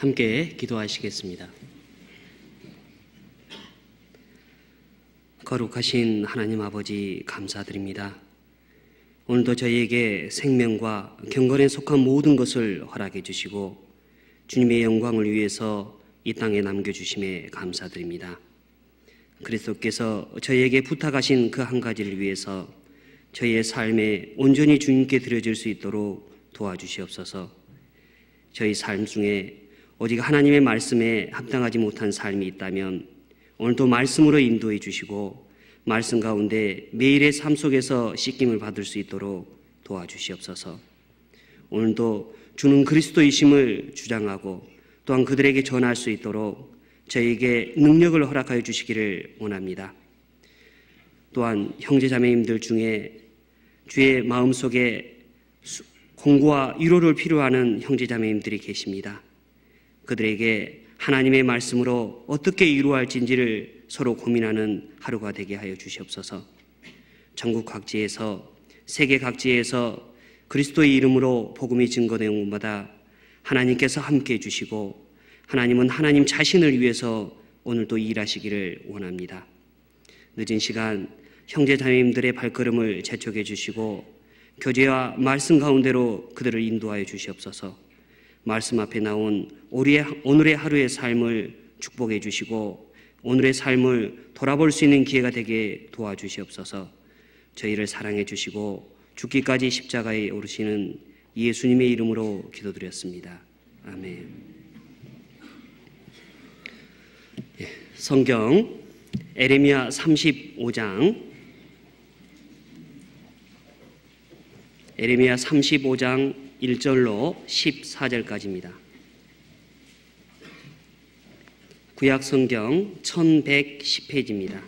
함께 기도하시겠습니다. 거룩하신 하나님 아버지, 감사드립니다. 오늘도 저희에게 생명과 경건에 속한 모든 것을 허락해 주시고 주님의 영광을 위해서 이 땅에 남겨주심에 감사드립니다. 그리스도께서 저희에게 부탁하신 그 한 가지를 위해서 저희의 삶에 온전히 주님께 드려질 수 있도록 도와주시옵소서. 저희 삶 중에 오직 하나님의 말씀에 합당하지 못한 삶이 있다면 오늘도 말씀으로 인도해 주시고 말씀 가운데 매일의 삶 속에서 씻김을 받을 수 있도록 도와주시옵소서. 오늘도 주는 그리스도이심을 주장하고 또한 그들에게 전할 수 있도록 저희에게 능력을 허락하여 주시기를 원합니다. 또한 형제자매님들 중에 주의 마음속에 공부와 위로를 필요하는 형제자매님들이 계십니다. 그들에게 하나님의 말씀으로 어떻게 위로할지를 서로 고민하는 하루가 되게 하여 주시옵소서. 전국 각지에서, 세계 각지에서 그리스도의 이름으로 복음이 증거되는 곳마다 하나님께서 함께해 주시고 하나님은 하나님 자신을 위해서 오늘도 일하시기를 원합니다. 늦은 시간 형제자매님들의 발걸음을 재촉해 주시고 교제와 말씀 가운데로 그들을 인도하여 주시옵소서. 말씀 앞에 나온 오늘의 하루의 삶을 축복해 주시고 오늘의 삶을 돌아볼 수 있는 기회가 되게 도와주시옵소서. 저희를 사랑해 주시고 죽기까지 십자가에 오르시는 예수님의 이름으로 기도드렸습니다. 아멘. 성경 에레미야 35장 1절로 14절까지입니다. 구약 성경 1110페이지입니다.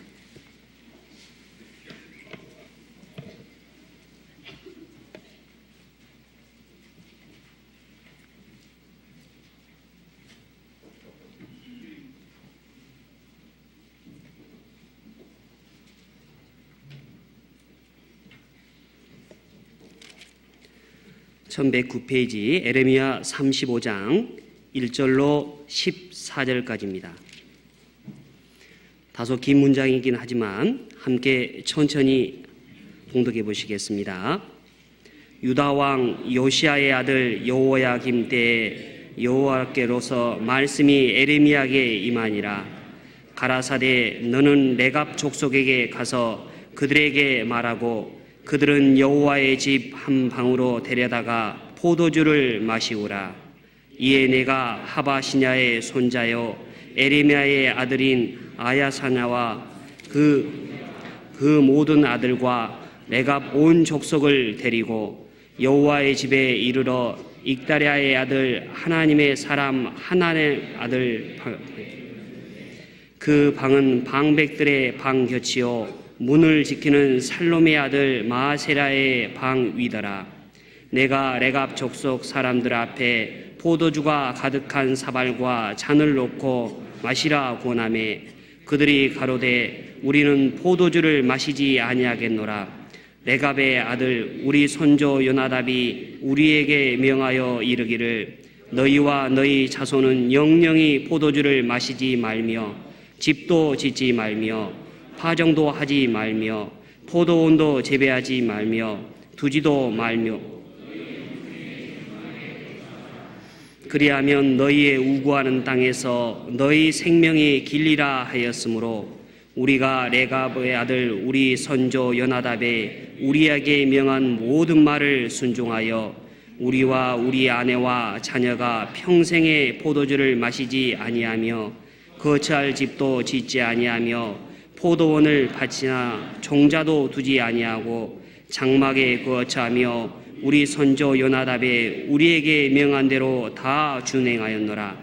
(1109페이지) 에레미야 35장 1절로 14절까지입니다. 다소 긴 문장이긴 하지만 함께 천천히 봉독해 보시겠습니다. 유다 왕 요시야의 아들 여호야김 때에 여호와께로서 말씀이 에레미야에게 임하니라. 가라사대 너는 레갑 족속에게 가서 그들에게 말하고 그들은 여호와의 집 한 방으로 데려다가 포도주를 마시우라. 이에 내가 하바시냐의 손자여 에레미야의 아들인 아야사냐와 그 모든 아들과 레갑 온 족속을 데리고 여호와의 집에 이르러 익다랴의 아들 하나님의 사람 하나의 아들 그 방은 방백들의 방 곁이요 문을 지키는 살롬의 아들 마세라의 방 위더라. 내가 레갑 족속 사람들 앞에 포도주가 가득한 사발과 잔을 놓고 마시라 고나매 그들이 가로되 우리는 포도주를 마시지 아니하겠노라. 레갑의 아들 우리 손조 요나답이 우리에게 명하여 이르기를 너희와 너희 자손은 영영이 포도주를 마시지 말며 집도 짓지 말며 파종도 하지 말며 포도원도 재배하지 말며 두지도 말며 그리하면 너희의 우구하는 땅에서 너희 생명이 길리라 하였으므로 우리가 레갑의 아들 우리 선조 요나답의 우리에게 명한 모든 말을 순종하여 우리와 우리 아내와 자녀가 평생에 포도주를 마시지 아니하며 거처할 집도 짓지 아니하며 포도원을 밭이나 종자도 두지 아니하고 장막에 거처하며 우리 선조 요나답의 우리에게 명한 대로 다 준행하였노라.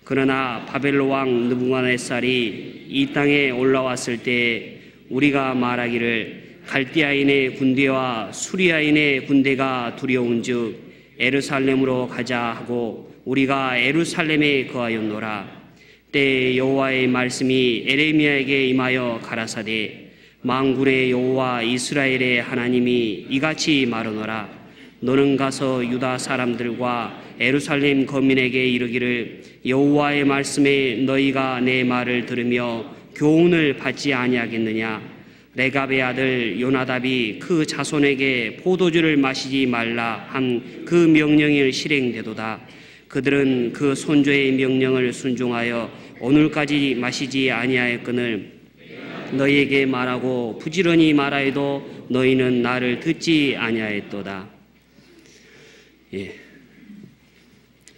그러나 바벨론 왕 느부갓네살이 이 땅에 올라왔을 때 우리가 말하기를 갈대아인의 군대와 수리아인의 군대가 두려운즉 에루살렘으로 가자 하고 우리가 에루살렘에 거하였노라. 때에 여호와의 말씀이 에레미야에게 임하여 가라사대 만군의 여호와 이스라엘의 하나님이 이같이 말하노라. 너는 가서 유다 사람들과 예루살렘 거민에게 이르기를 여호와의 말씀에 너희가 내 말을 들으며 교훈을 받지 아니하겠느냐. 레갑의 아들 요나답이 그 자손에게 포도주를 마시지 말라 한 그 명령이 실행되도다. 그들은 그 손주의 명령을 순종하여 오늘까지 마시지 아니하였거늘 너희에게 말하고 부지런히 말하여도 너희는 나를 듣지 아니하였도다.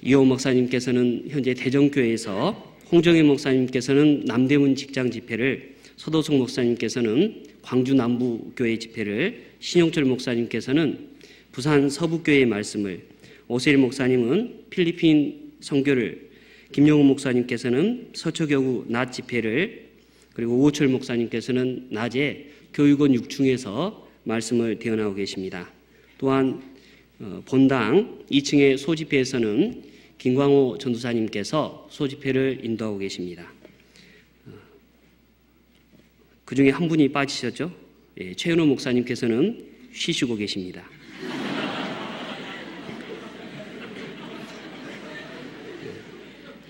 이호 목사님께서는 현재 대전교회에서, 홍정희 목사님께서는 남대문 직장 집회를, 서도숙 목사님께서는 광주 남부교회 집회를, 신용철 목사님께서는 부산 서북교회의 말씀을, 오세일 목사님은 필리핀 선교를, 김영우 목사님께서는 서초교구 낮 집회를, 그리고 오호철 목사님께서는 낮에 교육원 6층에서 말씀을 대언하고 계십니다. 또한 본당 2층의 소집회에서는 김광호 전도사님께서 소집회를 인도하고 계십니다. 그 중에 한 분이 빠지셨죠? 최은호 목사님께서는 쉬시고 계십니다.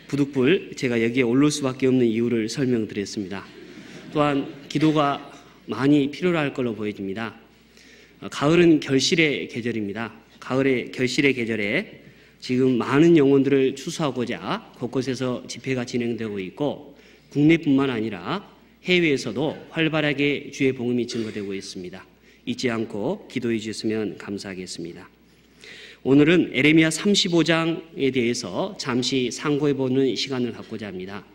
부득불 제가 여기에 올릴 수밖에 없는 이유를 설명드렸습니다. 또한 기도가 많이 필요할 걸로 보여집니다. 가을은 결실의 계절입니다. 가을의 결실의 계절에 지금 많은 영혼들을 추수하고자 곳곳에서 집회가 진행되고 있고, 국내뿐만 아니라 해외에서도 활발하게 주의 복음이 증거되고 있습니다. 잊지 않고 기도해 주셨으면 감사하겠습니다. 오늘은 에레미야 35장에 대해서 잠시 상고해보는 시간을 갖고자 합니다.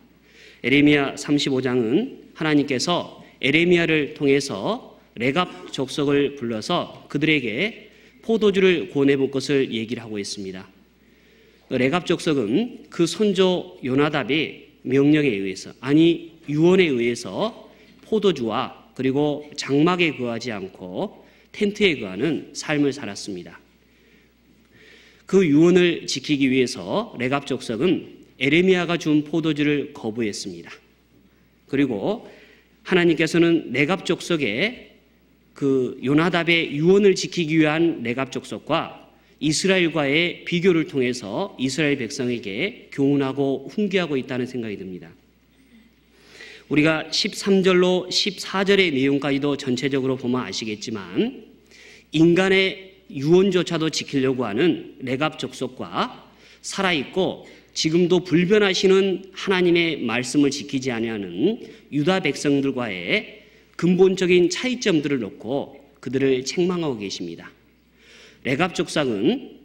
에레미야 35장은 하나님께서 에레미야를 통해서 레갑 족속을 불러서 그들에게 포도주를 권해볼 것을 얘기를 하고 있습니다. 레갑 족속은 그 손조 요나답의 명령에 의해서, 아니 유언에 의해서 포도주와 그리고 장막에 거하지 않고 텐트에 거하는 삶을 살았습니다. 그 유언을 지키기 위해서 레갑 족속은 에레미야가 준 포도주를 거부했습니다. 그리고 하나님께서는 레갑 족속의 그 요나답의 유언을 지키기 위한 레갑 족속과 이스라엘과의 비교를 통해서 이스라엘 백성에게 교훈하고 훈계하고 있다는 생각이 듭니다. 우리가 13절로 14절의 내용까지도 전체적으로 보면 아시겠지만, 인간의 유언조차도 지키려고 하는 레갑 족속과 살아있고 지금도 불변하시는 하나님의 말씀을 지키지 아니하는 유다 백성들과의 근본적인 차이점들을 놓고 그들을 책망하고 계십니다. 레갑 족속은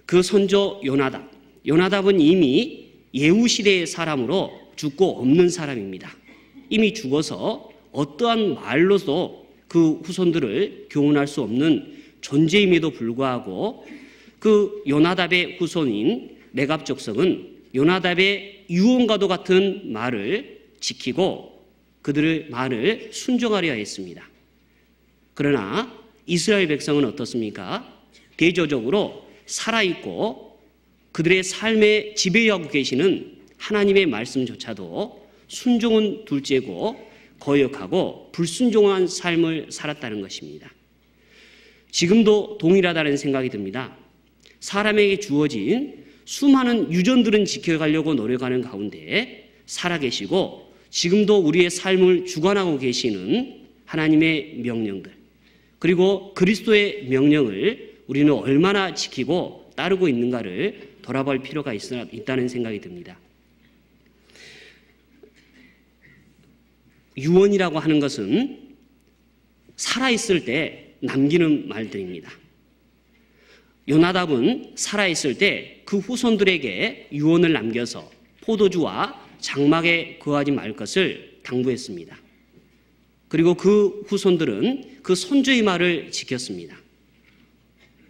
그 손조 요나답은 이미 예후 시대의 사람으로 죽고 없는 사람입니다. 이미 죽어서 어떠한 말로도 그 후손들을 교훈할 수 없는 존재임에도 불구하고 그 요나답의 후손인 레갑 족속은 요나답의 유언과도 같은 말을 지키고 그들의 말을 순종하려 했습니다. 그러나 이스라엘 백성은 어떻습니까? 대조적으로 살아있고 그들의 삶에 지배하고 계시는 하나님의 말씀조차도 순종은 둘째고 거역하고 불순종한 삶을 살았다는 것입니다. 지금도 동일하다는 생각이 듭니다. 사람에게 주어진 수많은 유전들은 지켜가려고 노력하는 가운데 살아계시고 지금도 우리의 삶을 주관하고 계시는 하나님의 명령들, 그리고 그리스도의 명령을 우리는 얼마나 지키고 따르고 있는가를 돌아볼 필요가 있다는 생각이 듭니다. 유언이라고 하는 것은 살아있을 때 남기는 말들입니다. 요나답은 살아있을 때 그 후손들에게 유언을 남겨서 포도주와 장막에 거하지 말 것을 당부했습니다. 그리고 그 후손들은 그 손주의 말을 지켰습니다.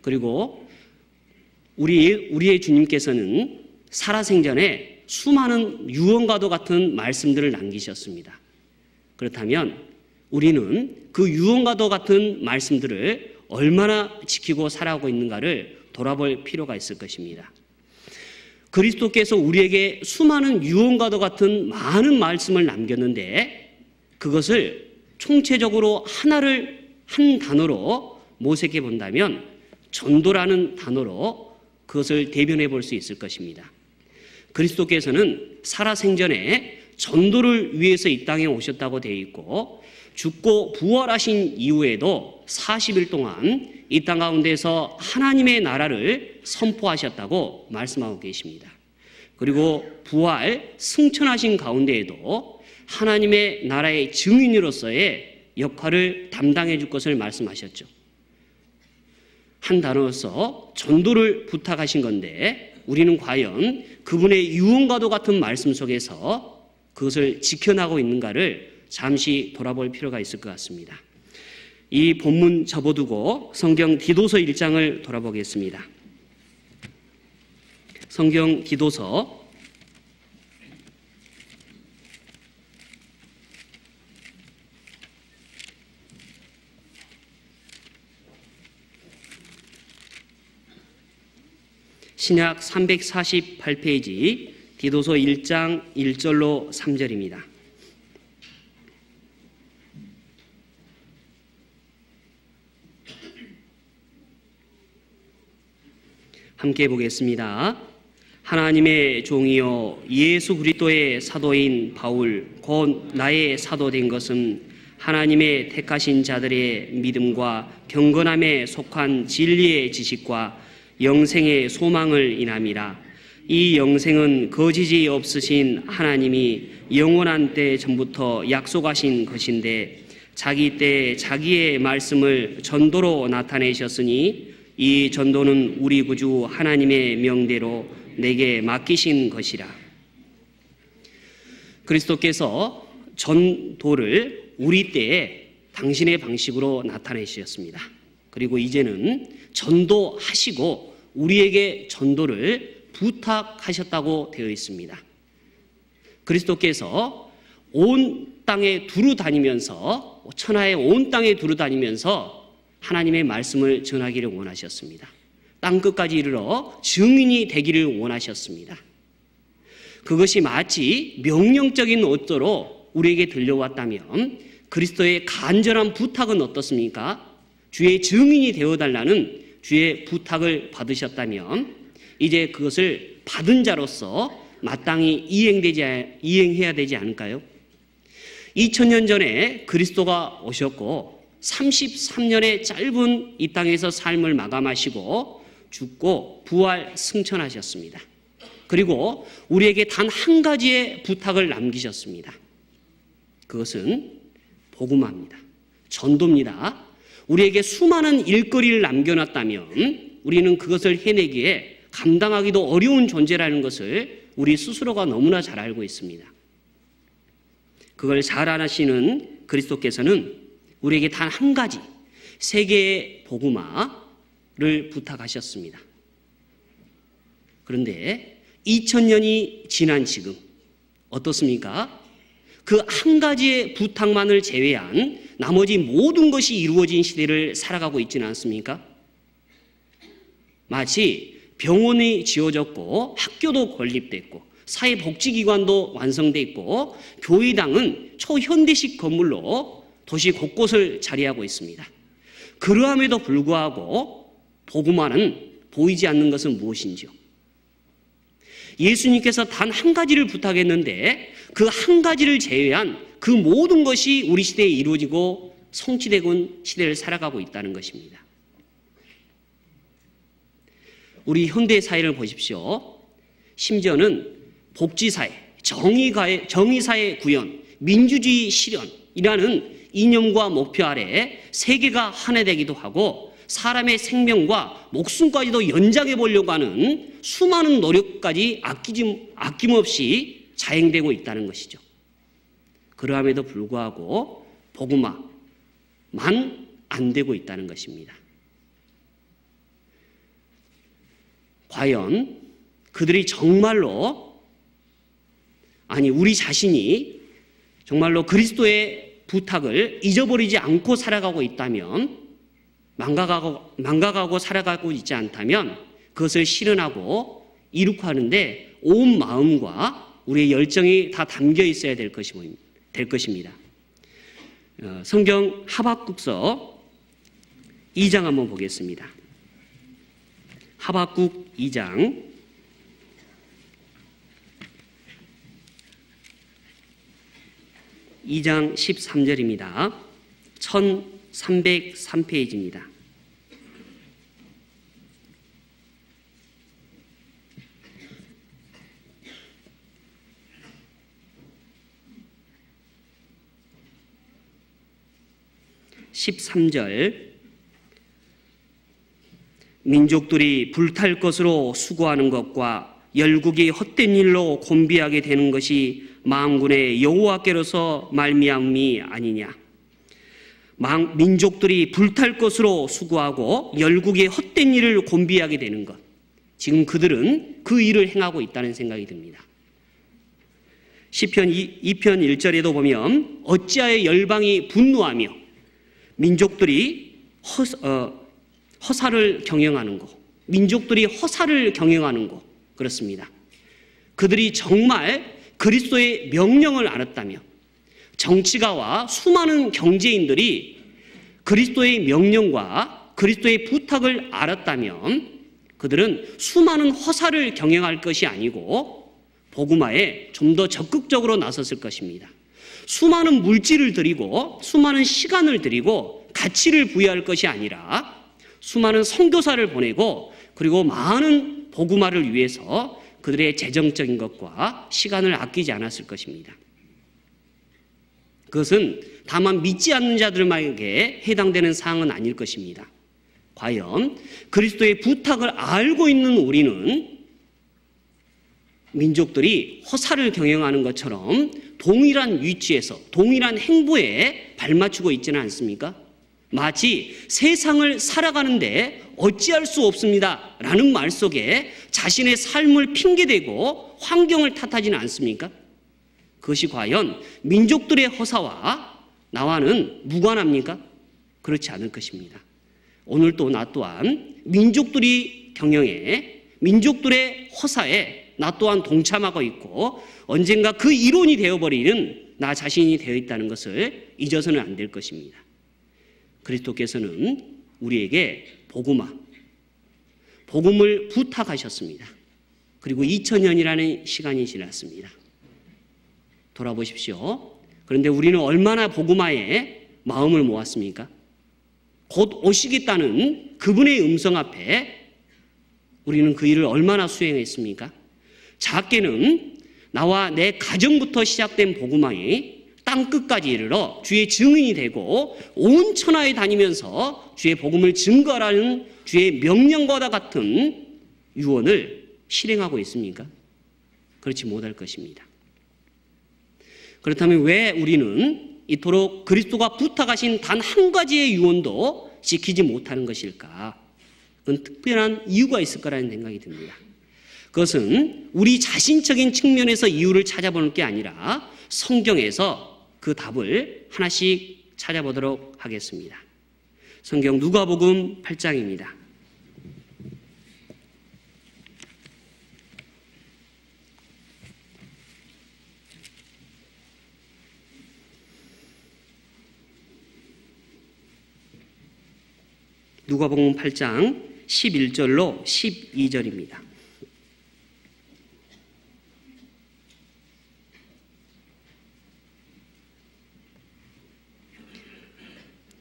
그리고 우리의 주님께서는 살아생전에 수많은 유언과도 같은 말씀들을 남기셨습니다. 그렇다면 우리는 그 유언과도 같은 말씀들을 얼마나 지키고 살아가고 있는가를 돌아볼 필요가 있을 것입니다. 그리스도께서 우리에게 수많은 유언과도 같은 많은 말씀을 남겼는데 그것을 총체적으로 하나를 한 단어로 모색해 본다면 전도라는 단어로 그것을 대변해 볼 수 있을 것입니다. 그리스도께서는 살아생전에 전도를 위해서 이 땅에 오셨다고 되어 있고 죽고 부활하신 이후에도 40일 동안 이 땅 가운데서 하나님의 나라를 선포하셨다고 말씀하고 계십니다. 그리고 부활, 승천하신 가운데에도 하나님의 나라의 증인으로서의 역할을 담당해 줄 것을 말씀하셨죠. 한 단어로서 전도를 부탁하신 건데 우리는 과연 그분의 유언과도 같은 말씀 속에서 그것을 지켜나가고 있는가를 잠시 돌아볼 필요가 있을 것 같습니다. 이 본문 접어두고 성경 디도서 1장을 돌아보겠습니다. 성경 디도서 신약 348페이지 디도서 1장 1절로 3절입니다. 함께 보겠습니다. 하나님의 종이요 예수 그리스도의 사도인 바울 곧 나의 사도된 것은 하나님의 택하신 자들의 믿음과 경건함에 속한 진리의 지식과 영생의 소망을 인함이라. 이 영생은 거짓이 없으신 하나님이 영원한 때 전부터 약속하신 것인데 자기 때 자기의 말씀을 전도로 나타내셨으니 이 전도는 우리 구주 하나님의 명대로 내게 맡기신 것이라. 그리스도께서 전도를 우리 때에 당신의 방식으로 나타내셨습니다. 그리고 이제는 전도하시고 우리에게 전도를 부탁하셨다고 되어 있습니다. 그리스도께서 온 땅에 두루 다니면서 천하의 온 땅에 두루 다니면서 하나님의 말씀을 전하기를 원하셨습니다. 땅끝까지 이르러 증인이 되기를 원하셨습니다. 그것이 마치 명령적인 어조로 우리에게 들려왔다면 그리스도의 간절한 부탁은 어떻습니까? 주의 증인이 되어달라는 주의 부탁을 받으셨다면 이제 그것을 받은 자로서 마땅히 이행해야 되지 않을까요? 2000년 전에 그리스도가 오셨고 33년의 짧은 이 땅에서 삶을 마감하시고 죽고 부활 승천하셨습니다. 그리고 우리에게 단 한 가지의 부탁을 남기셨습니다. 그것은 복음화입니다. 전도입니다. 우리에게 수많은 일거리를 남겨놨다면 우리는 그것을 해내기에 감당하기도 어려운 존재라는 것을 우리 스스로가 너무나 잘 알고 있습니다. 그걸 잘 아시는 그리스도께서는 우리에게 단 한 가지 세계의 복음화를 부탁하셨습니다. 그런데 2000년이 지난 지금 어떻습니까? 그 한 가지의 부탁만을 제외한 나머지 모든 것이 이루어진 시대를 살아가고 있지는 않습니까? 마치 병원이 지어졌고 학교도 건립됐고 사회복지기관도 완성돼 있고 교회당은 초현대식 건물로 도시 곳곳을 자리하고 있습니다. 그러함에도 불구하고 복음화는 보이지 않는 것은 무엇인지요? 예수님께서 단 한 가지를 부탁했는데 그 한 가지를 제외한 그 모든 것이 우리 시대에 이루어지고 성취되고 시대를 살아가고 있다는 것입니다. 우리 현대 사회를 보십시오. 심지어는 복지사회, 정의사회 구현, 민주주의 실현이라는 이념과 목표 아래 세계가 하나되기도 하고 사람의 생명과 목숨까지도 연장해 보려고 하는 수많은 노력까지 아낌없이 자행되고 있다는 것이죠. 그러함에도 불구하고 복음화만 안 되고 있다는 것입니다. 과연 그들이 정말로 우리 자신이 정말로 그리스도의 부탁을 잊어버리지 않고 살아가고 있다면 망가가고 살아가고 있지 않다면 그것을 실현하고 이룩하는데 온 마음과 우리의 열정이 다 담겨 있어야 될 것입니다. 성경 하박국서 2장 한번 보겠습니다. 하박국 2장 13절입니다. 1303페이지입니다. (13절) 민족들이 불탈 것으로 수고하는 것과 열국이 헛된 일로 곤비하게 되는 것이 만군의 여호와께로서 말미암음이 아니냐. 민족들이 불탈 것으로 수고하고 열국이 헛된 일을 곤비하게 되는 것, 지금 그들은 그 일을 행하고 있다는 생각이 듭니다. 시편 2편 1절에도 보면 어찌하여 열방이 분노하며 민족들이 허사를 경영하는 것, 민족들이 허사를 경영하는 것, 그렇습니다. 그들이 정말 그리스도의 명령을 알았다며, 정치가와 수많은 경제인들이 그리스도의 명령과 그리스도의 부탁을 알았다면 그들은 수많은 허사를 경영할 것이 아니고 복음화에 좀 더 적극적으로 나섰을 것입니다. 수많은 물질을 들이고 수많은 시간을 들이고 가치를 부여할 것이 아니라 수많은 선교사를 보내고 그리고 많은 복음화를 위해서 그들의 재정적인 것과 시간을 아끼지 않았을 것입니다. 그것은 다만 믿지 않는 자들에게 해당되는 사항은 아닐 것입니다. 과연 그리스도의 부탁을 알고 있는 우리는 민족들이 허사를 경영하는 것처럼 동일한 위치에서 동일한 행보에 발맞추고 있지는 않습니까? 마치 세상을 살아가는데 어찌할 수 없습니다 라는 말 속에 자신의 삶을 핑계대고 환경을 탓하지는 않습니까? 그것이 과연 민족들의 허사와 나와는 무관합니까? 그렇지 않을 것입니다. 오늘 또 나 또한 민족들이 경영에, 민족들의 허사에 나 또한 동참하고 있고 언젠가 그 일원이 되어버리는 나 자신이 되어 있다는 것을 잊어서는 안 될 것입니다. 그리스도께서는 우리에게 복음을 부탁하셨습니다. 그리고 2000년이라는 시간이 지났습니다. 돌아보십시오. 그런데 우리는 얼마나 복음화에 마음을 모았습니까? 곧 오시겠다는 그분의 음성 앞에 우리는 그 일을 얼마나 수행했습니까? 작게는 나와 내 가정부터 시작된 복음화에 땅끝까지 이르러 주의 증인이 되고 온 천하에 다니면서 주의 복음을 증거하라는 주의 명령과도 같은 유언을 실행하고 있습니까? 그렇지 못할 것입니다. 그렇다면 왜 우리는 이토록 그리스도가 부탁하신 단 한 가지의 유언도 지키지 못하는 것일까? 그건 특별한 이유가 있을 거라는 생각이 듭니다. 그것은 우리 자신적인 측면에서 이유를 찾아보는 게 아니라 성경에서 그 답을 하나씩 찾아보도록 하겠습니다. 성경 누가복음 8장입니다. 누가복음 8장 11절로 12절입니다.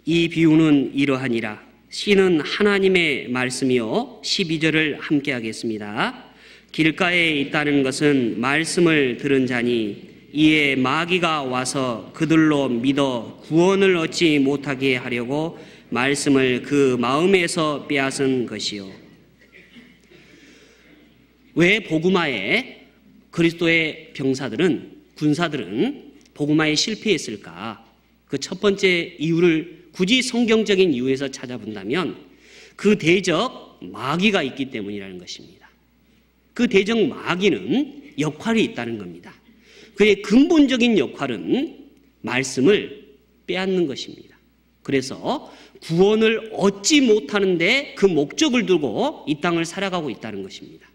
이 비유는 이러하니라. 씨는 하나님의 말씀이요. 12절을 함께 하겠습니다. 길가에 있다는 것은 말씀을 들은 자니 이에 마귀가 와서 그들로 믿어 구원을 얻지 못하게 하려고 말씀을 그 마음에서 빼앗은 것이요. 왜 복음화에 그리스도의 군사들은 복음화에 실패했을까? 그 첫 번째 이유를 굳이 성경적인 이유에서 찾아본다면 그 대적 마귀가 있기 때문이라는 것입니다. 그 대적 마귀는 역할이 있다는 겁니다. 그의 근본적인 역할은 말씀을 빼앗는 것입니다. 그래서 구원을 얻지 못하는데 그 목적을 두고 이 땅을 살아가고 있다는 것입니다.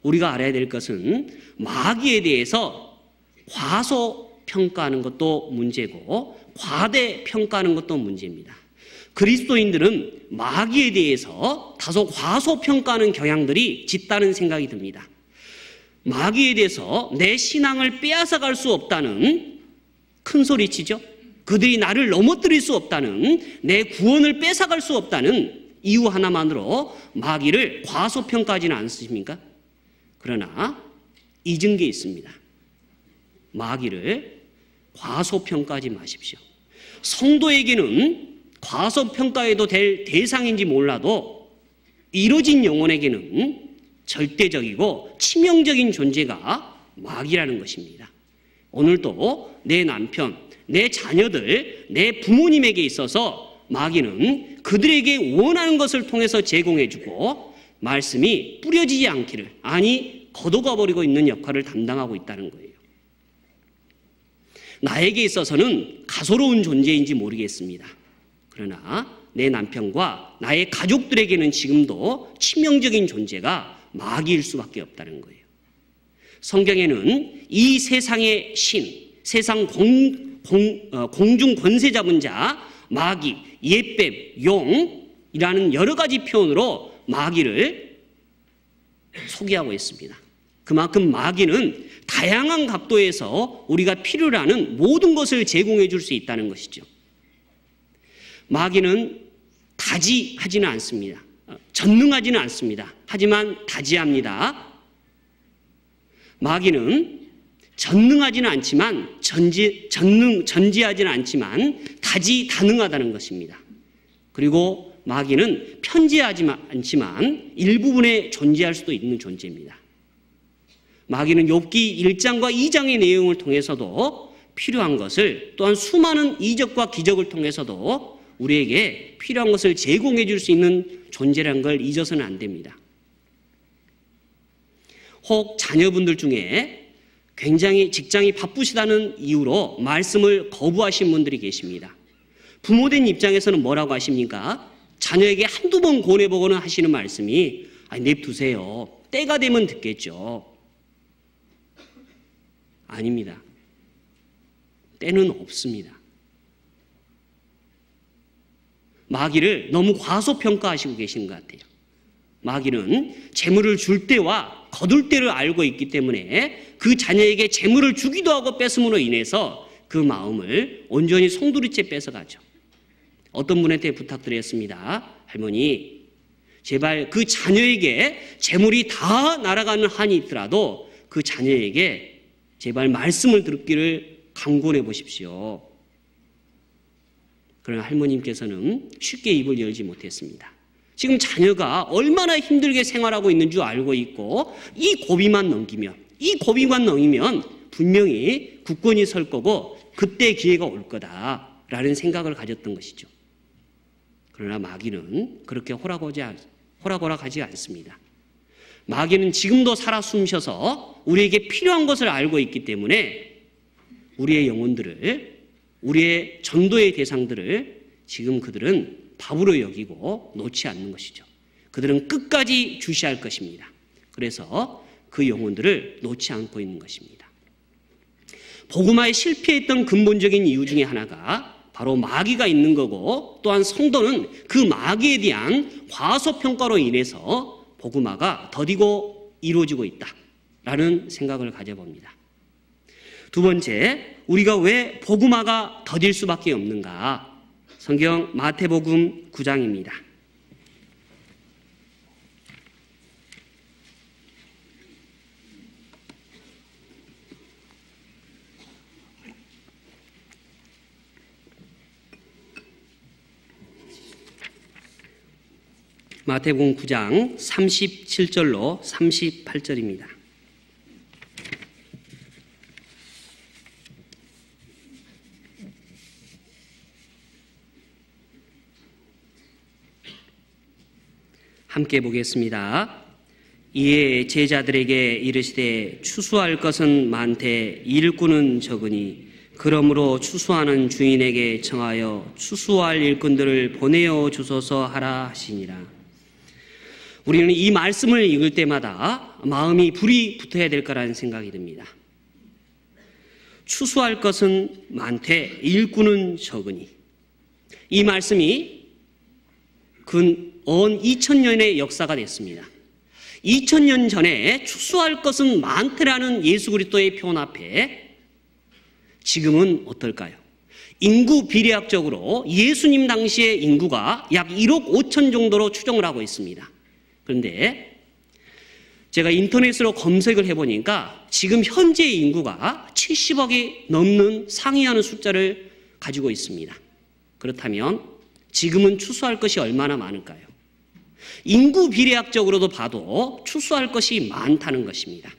우리가 알아야 될 것은 마귀에 대해서 과소평가하는 것도 문제고 과대평가하는 것도 문제입니다. 그리스도인들은 마귀에 대해서 다소 과소평가하는 경향들이 짙다는 생각이 듭니다. 마귀에 대해서 내 신앙을 빼앗아갈 수 없다는 큰 소리치죠. 그들이 나를 넘어뜨릴 수 없다는, 내 구원을 뺏어갈 수 없다는 이유 하나만으로 마귀를 과소평가하지는 않으십니까? 그러나 잊은 게 있습니다. 마귀를 과소평가하지 마십시오. 성도에게는 과소평가해도 될 대상인지 몰라도 이루어진 영혼에게는 절대적이고 치명적인 존재가 마귀라는 것입니다. 오늘도 내 남편, 내 자녀들, 내 부모님에게 있어서 마귀는 그들에게 원하는 것을 통해서 제공해주고 말씀이 뿌려지지 않기를, 아니 걷어가 버리고 있는 역할을 담당하고 있다는 거예요. 나에게 있어서는 가소로운 존재인지 모르겠습니다. 그러나 내 남편과 나의 가족들에게는 지금도 치명적인 존재가 마귀일 수밖에 없다는 거예요. 성경에는 이 세상의 신, 세상 공중 권세 잡은 자, 마귀, 옛뱀, 용이라는 여러 가지 표현으로 마귀를 소개하고 있습니다. 그만큼 마귀는 다양한 각도에서 우리가 필요로 하는 모든 것을 제공해 줄 수 있다는 것이죠. 마귀는 다지하지는 않습니다. 전능하지는 않습니다. 하지만 다지합니다. 마귀는 전능하지는 않지만 전지하지는 않지만 다능하다는 것입니다. 그리고 마귀는 편지하지만 않지만 일부분에 존재할 수도 있는 존재입니다. 마귀는 욥기 1장과 2장의 내용을 통해서도 필요한 것을, 또한 수많은 이적과 기적을 통해서도 우리에게 필요한 것을 제공해 줄 수 있는 존재라는 걸 잊어서는 안 됩니다. 혹 자녀분들 중에 굉장히 직장이 바쁘시다는 이유로 말씀을 거부하신 분들이 계십니다. 부모된 입장에서는 뭐라고 하십니까? 자녀에게 한두 번 권해보고는 하시는 말씀이 냅두세요. 때가 되면 듣겠죠. 아닙니다. 때는 없습니다. 마귀를 너무 과소평가하시고 계시는 것 같아요. 마귀는 재물을 줄 때와 거둘 때를 알고 있기 때문에 그 자녀에게 재물을 주기도 하고 뺏음으로 인해서 그 마음을 온전히 송두리째 뺏어가죠. 어떤 분한테 부탁드렸습니다. 할머니, 제발 그 자녀에게 재물이 다 날아가는 한이 있더라도 그 자녀에게 제발 말씀을 듣기를 강권해 보십시오. 그러나 할머님께서는 쉽게 입을 열지 못했습니다. 지금 자녀가 얼마나 힘들게 생활하고 있는 줄 알고 있고 이 고비만 넘기면 분명히 굳건히 설 거고 그때 기회가 올 거다라는 생각을 가졌던 것이죠. 그러나 마귀는 그렇게 호락호락하지 않습니다. 마귀는 지금도 살아 숨쉬어서 우리에게 필요한 것을 알고 있기 때문에 우리의 영혼들을, 우리의 전도의 대상들을 지금 그들은 밥으로 여기고 놓지 않는 것이죠. 그들은 끝까지 주시할 것입니다. 그래서 그 영혼들을 놓지 않고 있는 것입니다. 복음화에 실패했던 근본적인 이유 중에 하나가 바로 마귀가 있는 거고, 또한 성도는 그 마귀에 대한 과소평가로 인해서 복음화가 더디고 이루어지고 있다라는 생각을 가져봅니다. 두 번째, 우리가 왜 복음화가 더딜 수밖에 없는가? 성경 마태복음 9장입니다. 마태복음 9장 37절로 38절입니다. 함께 보겠습니다. 이에 제자들에게 이르시되 추수할 것은 많되 일꾼은 적으니 그러므로 추수하는 주인에게 청하여 추수할 일꾼들을 보내어 주소서 하라 하시니라. 우리는 이 말씀을 읽을 때마다 마음이 불이 붙어야 될 거라는 생각이 듭니다. 추수할 것은 많되 일꾼은 적으니, 이 말씀이 근 2000년의 역사가 됐습니다. 2000년 전에 추수할 것은 많더라는 예수 그리스도의 표현 앞에 지금은 어떨까요? 인구 비례학적으로 예수님 당시의 인구가 약 1억 5천 정도로 추정을 하고 있습니다. 그런데 제가 인터넷으로 검색을 해보니까 지금 현재의 인구가 70억이 넘는 상회하는 숫자를 가지고 있습니다. 그렇다면 지금은 추수할 것이 얼마나 많을까요? 인구 비례학적으로도 봐도 추수할 것이 많다는 것입니다.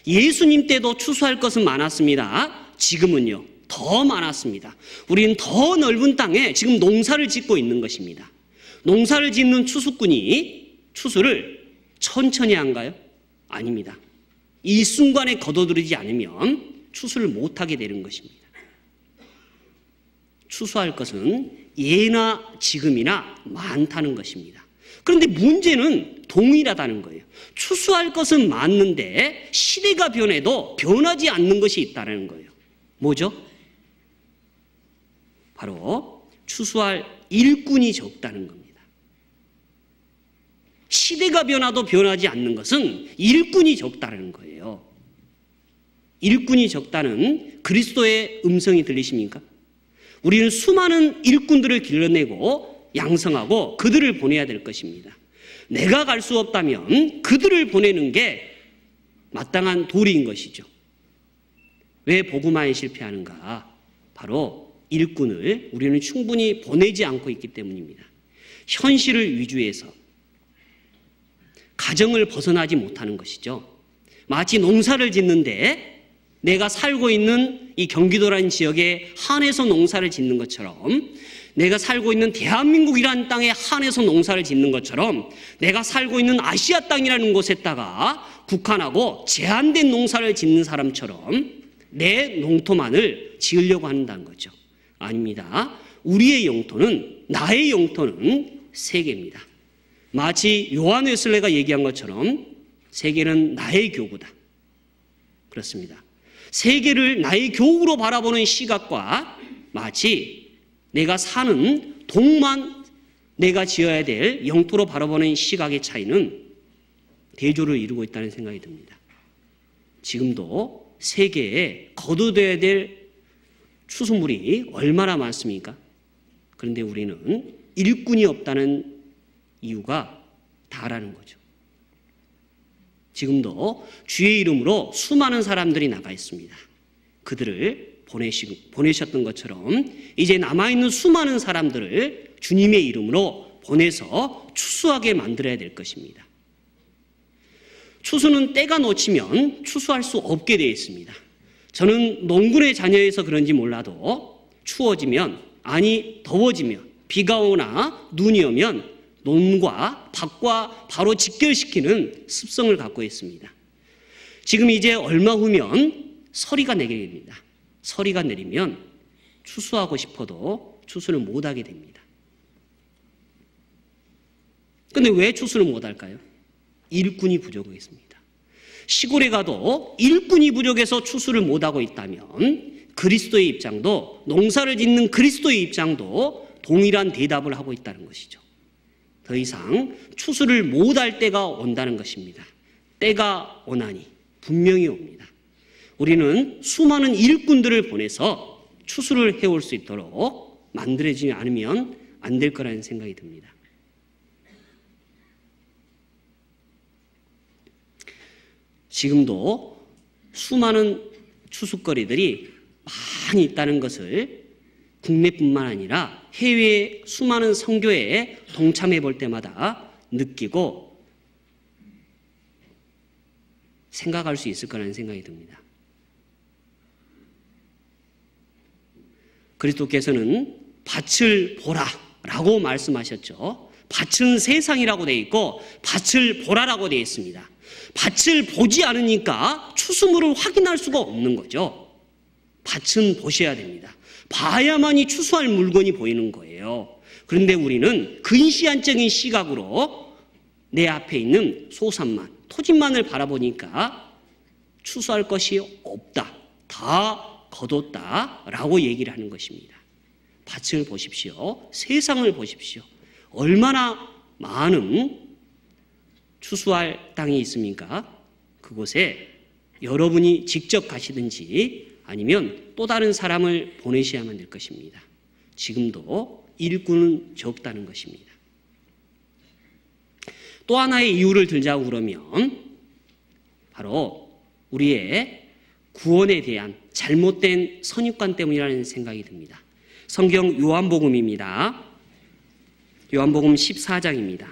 예수님 때도 추수할 것은 많았습니다. 지금은요, 더 많았습니다. 우리는 더 넓은 땅에 지금 농사를 짓고 있는 것입니다. 농사를 짓는 추수꾼이 추수를 천천히 한가요? 아닙니다. 이 순간에 거둬들이지 않으면 추수를 못하게 되는 것입니다. 추수할 것은 예나 지금이나 많다는 것입니다. 그런데 문제는 동일하다는 거예요. 추수할 것은 많은데 시대가 변해도 변하지 않는 것이 있다는 거예요. 뭐죠? 바로 추수할 일꾼이 적다는 겁니다. 시대가 변화도 변하지 않는 것은 일꾼이 적다는 거예요. 일꾼이 적다는 그리스도의 음성이 들리십니까? 우리는 수많은 일꾼들을 길러내고 양성하고 그들을 보내야 될 것입니다. 내가 갈 수 없다면 그들을 보내는 게 마땅한 도리인 것이죠. 왜 복음화에 실패하는가? 바로 일꾼을 우리는 충분히 보내지 않고 있기 때문입니다. 현실을 위주해서 가정을 벗어나지 못하는 것이죠. 마치 농사를 짓는데 내가 살고 있는 이 경기도라는 지역에 한해서 농사를 짓는 것처럼, 내가 살고 있는 대한민국이라는 땅에 한해서 농사를 짓는 것처럼, 내가 살고 있는 아시아 땅이라는 곳에다가 국한하고 제한된 농사를 짓는 사람처럼 내 농토만을 지으려고 한다는 거죠. 아닙니다. 우리의 영토는, 나의 영토는 세계입니다. 마치 요한 웨슬레가 얘기한 것처럼 세계는 나의 교구다. 그렇습니다. 세계를 나의 교구로 바라보는 시각과 마치 내가 사는 동만 내가 지어야 될 영토로 바라보는 시각의 차이는 대조를 이루고 있다는 생각이 듭니다. 지금도 세계에 거둬들여야 될 추수물이 얼마나 많습니까? 그런데 우리는 일꾼이 없다는 이유가 다라는 거죠. 지금도 주의 이름으로 수많은 사람들이 나가 있습니다. 그들을 보내셨던 것처럼 이제 남아있는 수많은 사람들을 주님의 이름으로 보내서 추수하게 만들어야 될 것입니다. 추수는 때가 놓치면 추수할 수 없게 되어 있습니다. 저는 농군의 자녀여서 그런지 몰라도 추워지면, 아니 더워지면, 비가 오나 눈이 오면 논과 밭과 바로 직결시키는 습성을 갖고 있습니다. 지금 이제 얼마 후면 서리가 내립니다. 서리가 내리면 추수하고 싶어도 추수를 못하게 됩니다. 그런데 왜 추수를 못할까요? 일꾼이 부족했습니다. 시골에 가도 일꾼이 부족해서 추수를 못하고 있다면 그리스도의 입장도, 농사를 짓는 그리스도의 입장도 동일한 대답을 하고 있다는 것이죠. 더 이상 추수를 못할 때가 온다는 것입니다. 때가 오나니 분명히 옵니다. 우리는 수많은 일꾼들을 보내서 추수를 해올 수 있도록 만들어지지 않으면 안 될 거라는 생각이 듭니다. 지금도 수많은 추수거리들이 많이 있다는 것을 국내뿐만 아니라 해외 수많은 선교회에 동참해 볼 때마다 느끼고 생각할 수 있을 거라는 생각이 듭니다. 그리스도께서는 밭을 보라라고 말씀하셨죠. 밭은 세상이라고 되어 있고 밭을 보라라고 되어 있습니다. 밭을 보지 않으니까 추수물을 확인할 수가 없는 거죠. 밭은 보셔야 됩니다. 봐야만이 추수할 물건이 보이는 거예요. 그런데 우리는 근시안적인 시각으로 내 앞에 있는 소산만, 토지만을 바라보니까 추수할 것이 없다, 다 거뒀다 라고 얘기를 하는 것입니다. 밭을 보십시오. 세상을 보십시오. 얼마나 많은 추수할 땅이 있습니까? 그곳에 여러분이 직접 가시든지 아니면 또 다른 사람을 보내셔야만 될 것입니다. 지금도 일꾼은 적다는 것입니다. 또 하나의 이유를 들자고 그러면 바로 우리의 구원에 대한 잘못된 선입관 때문이라는 생각이 듭니다. 성경 요한복음입니다. 요한복음 14장입니다.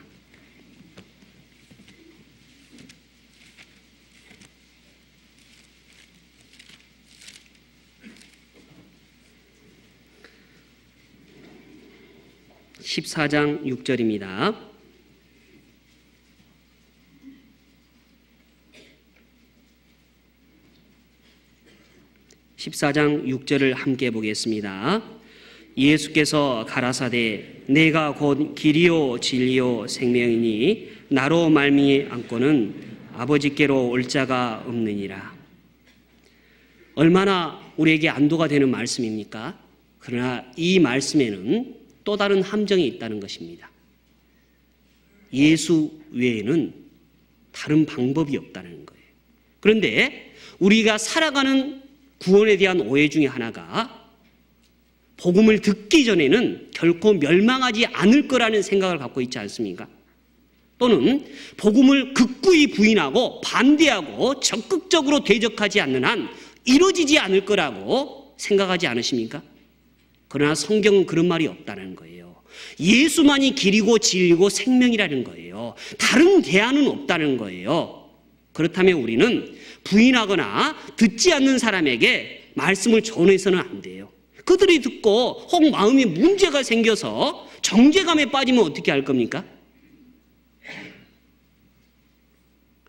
(14장 6절입니다) 14장 6절을 함께 보겠습니다. 예수께서 가라사대 내가 곧 길이요 진리요 생명이니 나로 말미암고는 아버지께로 올 자가 없느니라. 얼마나 우리에게 안도가 되는 말씀입니까? 그러나 이 말씀에는 또 다른 함정이 있다는 것입니다. 예수 외에는 다른 방법이 없다는 거예요. 그런데 우리가 살아가는 구원에 대한 오해 중에 하나가 복음을 듣기 전에는 결코 멸망하지 않을 거라는 생각을 갖고 있지 않습니까? 또는 복음을 극구히 부인하고 반대하고 적극적으로 대적하지 않는 한 이루어지지 않을 거라고 생각하지 않으십니까? 그러나 성경은 그런 말이 없다는 거예요. 예수만이 길이고 진리고 생명이라는 거예요. 다른 대안은 없다는 거예요. 그렇다면 우리는 부인하거나 듣지 않는 사람에게 말씀을 전해서는 안 돼요. 그들이 듣고 혹 마음에 문제가 생겨서 정죄감에 빠지면 어떻게 할 겁니까?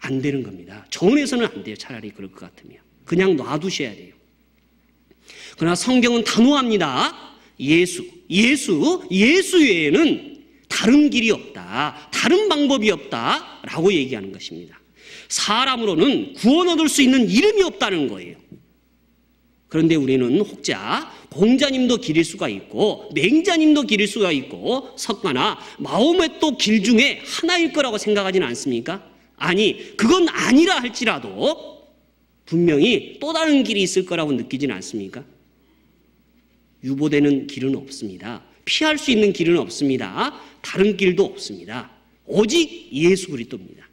안 되는 겁니다. 전해서는 안 돼요. 차라리 그럴 것 같으면. 그냥 놔두셔야 돼요. 그러나 성경은 단호합니다. 예수 외에는 다른 길이 없다. 다른 방법이 없다. 라고 얘기하는 것입니다. 사람으로는 구원 얻을 수 있는 이름이 없다는 거예요. 그런데 우리는 혹자 공자님도 기릴 수가 있고 맹자님도 기릴 수가 있고 석가나 마호멧도 길 중에 하나일 거라고 생각하지는 않습니까? 아니, 그건 아니라 할지라도 분명히 또 다른 길이 있을 거라고 느끼지는 않습니까? 유보되는 길은 없습니다. 피할 수 있는 길은 없습니다. 다른 길도 없습니다. 오직 예수 그리스도입니다.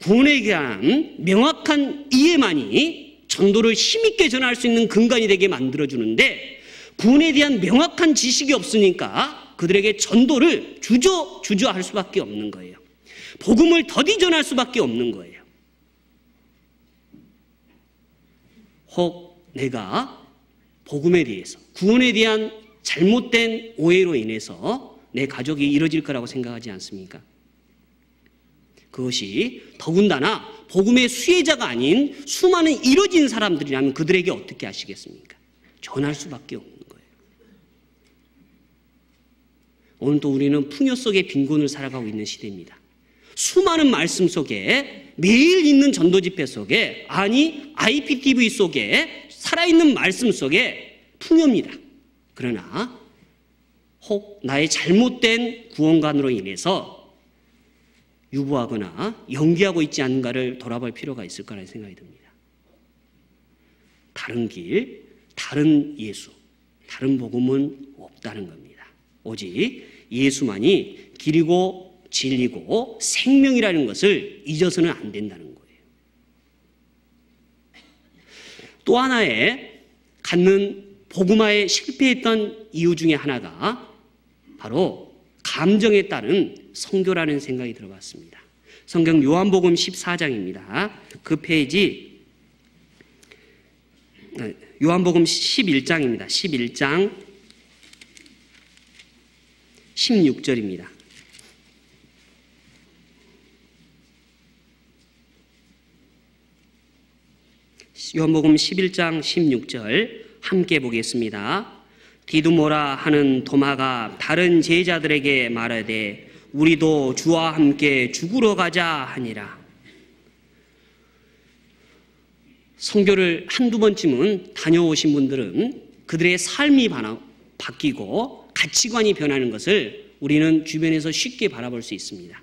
구원에 대한 명확한 이해만이 전도를 힘있게 전할 수 있는 근간이 되게 만들어주는데 구원에 대한 명확한 지식이 없으니까 그들에게 전도를 주저할 수밖에 없는 거예요. 복음을 더디 전할 수밖에 없는 거예요. 혹 내가 복음에 대해서 구원에 대한 잘못된 오해로 인해서 내 가족이 이루어질 거라고 생각하지 않습니까? 그것이 더군다나 복음의 수혜자가 아닌 수많은 이루어진 사람들이라면 그들에게 어떻게 하시겠습니까? 전할 수밖에 없는 거예요. 오늘도 우리는 풍요 속의 빈곤을 살아가고 있는 시대입니다. 수많은 말씀 속에 매일 있는 전도 집회 속에 아니 IPTV 속에 살아있는 말씀 속에 풍요입니다. 그러나 혹 나의 잘못된 구원관으로 인해서 유보하거나 연기하고 있지 않은가를 돌아볼 필요가 있을 거라는 생각이 듭니다. 다른 길, 다른 예수, 다른 복음은 없다는 겁니다. 오직 예수만이 길이고 진리고 생명이라는 것을 잊어서는 안 된다는 거예요. 또 하나의 갖는 복음화에 실패했던 이유 중에 하나가 바로 감정에 따른 선교라는 생각이 들어봤습니다. 성경 요한복음 14장입니다. 그 페이지 요한복음 11장입니다. 11장 16절입니다. 요한복음 11장 16절 함께 보겠습니다. 디두모라 하는 도마가 다른 제자들에게 말하되 우리도 주와 함께 죽으러 가자 하니라. 선교를 한두 번쯤은 다녀오신 분들은 그들의 삶이 바뀌고 가치관이 변하는 것을 우리는 주변에서 쉽게 바라볼 수 있습니다.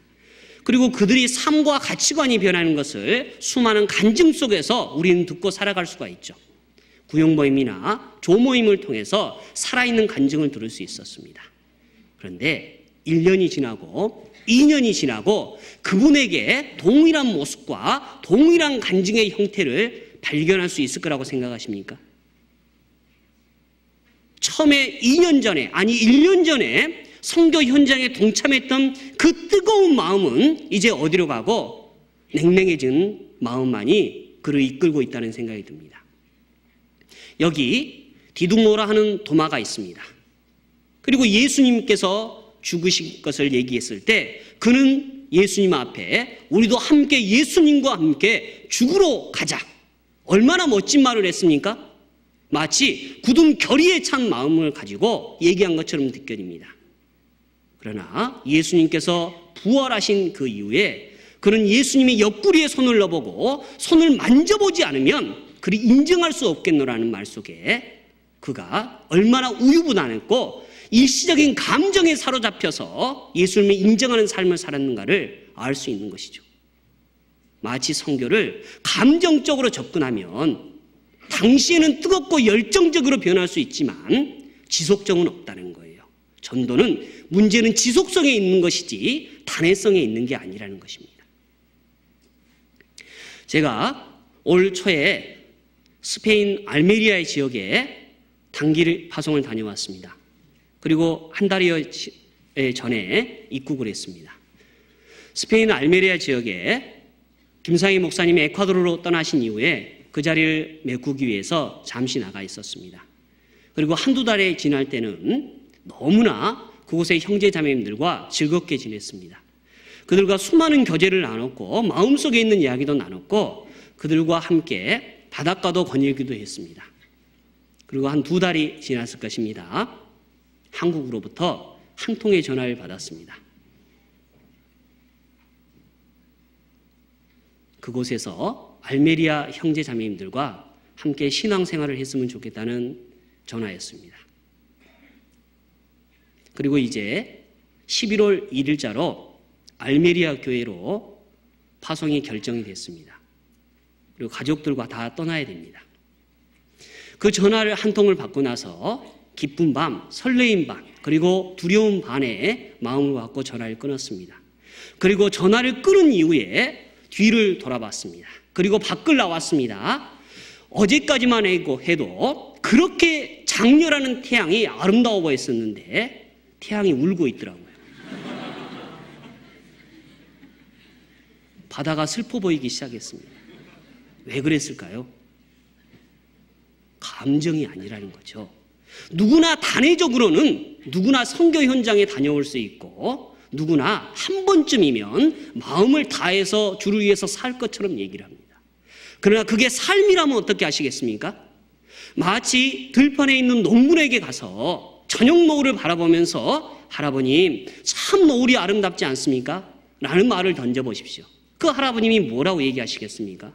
그리고 그들이 삶과 가치관이 변하는 것을 수많은 간증 속에서 우리는 듣고 살아갈 수가 있죠. 구역모임이나 조모임을 통해서 살아있는 간증을 들을 수 있었습니다. 그런데 1년이 지나고 2년이 지나고 그분에게 동일한 모습과 동일한 간증의 형태를 발견할 수 있을 거라고 생각하십니까? 처음에 2년 전에, 아니 1년 전에 선교 현장에 동참했던 그 뜨거운 마음은 이제 어디로 가고 냉랭해진 마음만이 그를 이끌고 있다는 생각이 듭니다. 여기 디두모라 하는 도마가 있습니다. 그리고 예수님께서 죽으신 것을 얘기했을 때 그는 예수님 앞에 우리도 함께 예수님과 함께 죽으러 가자. 얼마나 멋진 말을 했습니까? 마치 굳은 결의에 찬 마음을 가지고 얘기한 것처럼 느껴집니다. 그러나 예수님께서 부활하신 그 이후에 그는 예수님이 옆구리에 손을 넣어보고 손을 만져보지 않으면 그리 인정할 수 없겠노라는 말 속에 그가 얼마나 우유부단했고 일시적인 감정에 사로잡혀서 예수님을 인정하는 삶을 살았는가를 알 수 있는 것이죠. 마치 선교를 감정적으로 접근하면 당시에는 뜨겁고 열정적으로 변할 수 있지만 지속성은 없다는 거예요. 전도는 문제는 지속성에 있는 것이지 단회성에 있는 게 아니라는 것입니다. 제가 올 초에 스페인 알메리아 지역에 단기 파송을 다녀왔습니다. 그리고 한 달여 전에 입국을 했습니다. 스페인 알메리아 지역에 김상희 목사님이 에콰도르로 떠나신 이후에 그 자리를 메꾸기 위해서 잠시 나가 있었습니다. 그리고 한두 달이 지날 때는 너무나 그곳의 형제 자매님들과 즐겁게 지냈습니다. 그들과 수많은 교제를 나눴고 마음속에 있는 이야기도 나눴고 그들과 함께 바닷가도 거닐기도 했습니다. 그리고 한 두 달이 지났을 것입니다. 한국으로부터 한 통의 전화를 받았습니다. 그곳에서 알메리아 형제 자매님들과 함께 신앙생활을 했으면 좋겠다는 전화였습니다. 그리고 이제 11월 1일자로 알메리아 교회로 파송이 결정이 됐습니다. 그리고 가족들과 다 떠나야 됩니다. 그 전화를 한 통을 받고 나서 기쁜 밤, 설레임 반, 그리고 두려움 반의 마음을 갖고 전화를 끊었습니다. 그리고 전화를 끊은 이후에 뒤를 돌아봤습니다. 그리고 밖을 나왔습니다. 어제까지만 해도 그렇게 장렬하는 태양이 아름다워 보였었는데 태양이 울고 있더라고요. 바다가 슬퍼 보이기 시작했습니다. 왜 그랬을까요? 감정이 아니라는 거죠. 누구나 단회적으로는 누구나 선교 현장에 다녀올 수 있고 누구나 한 번쯤이면 마음을 다해서 주를 위해서 살 것처럼 얘기를 합니다. 그러나 그게 삶이라면 어떻게 하시겠습니까? 마치 들판에 있는 농부에게 가서 저녁 노을을 바라보면서 할아버님 참 노을이 아름답지 않습니까? 라는 말을 던져보십시오. 그 할아버님이 뭐라고 얘기하시겠습니까?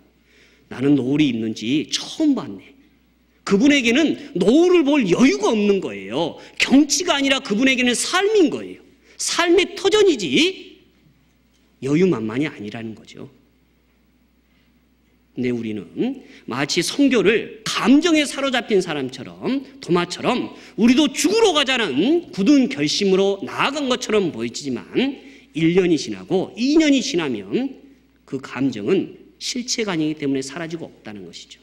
나는 노을이 있는지 처음 봤네. 그분에게는 노을을 볼 여유가 없는 거예요. 경치가 아니라 그분에게는 삶인 거예요. 삶의 터전이지 여유만만이 아니라는 거죠. 근데 우리는 마치 선교를 감정에 사로잡힌 사람처럼 도마처럼 우리도 죽으러 가자는 굳은 결심으로 나아간 것처럼 보이지만 1년이 지나고 2년이 지나면 그 감정은 실체가 아니기 때문에 사라지고 없다는 것이죠.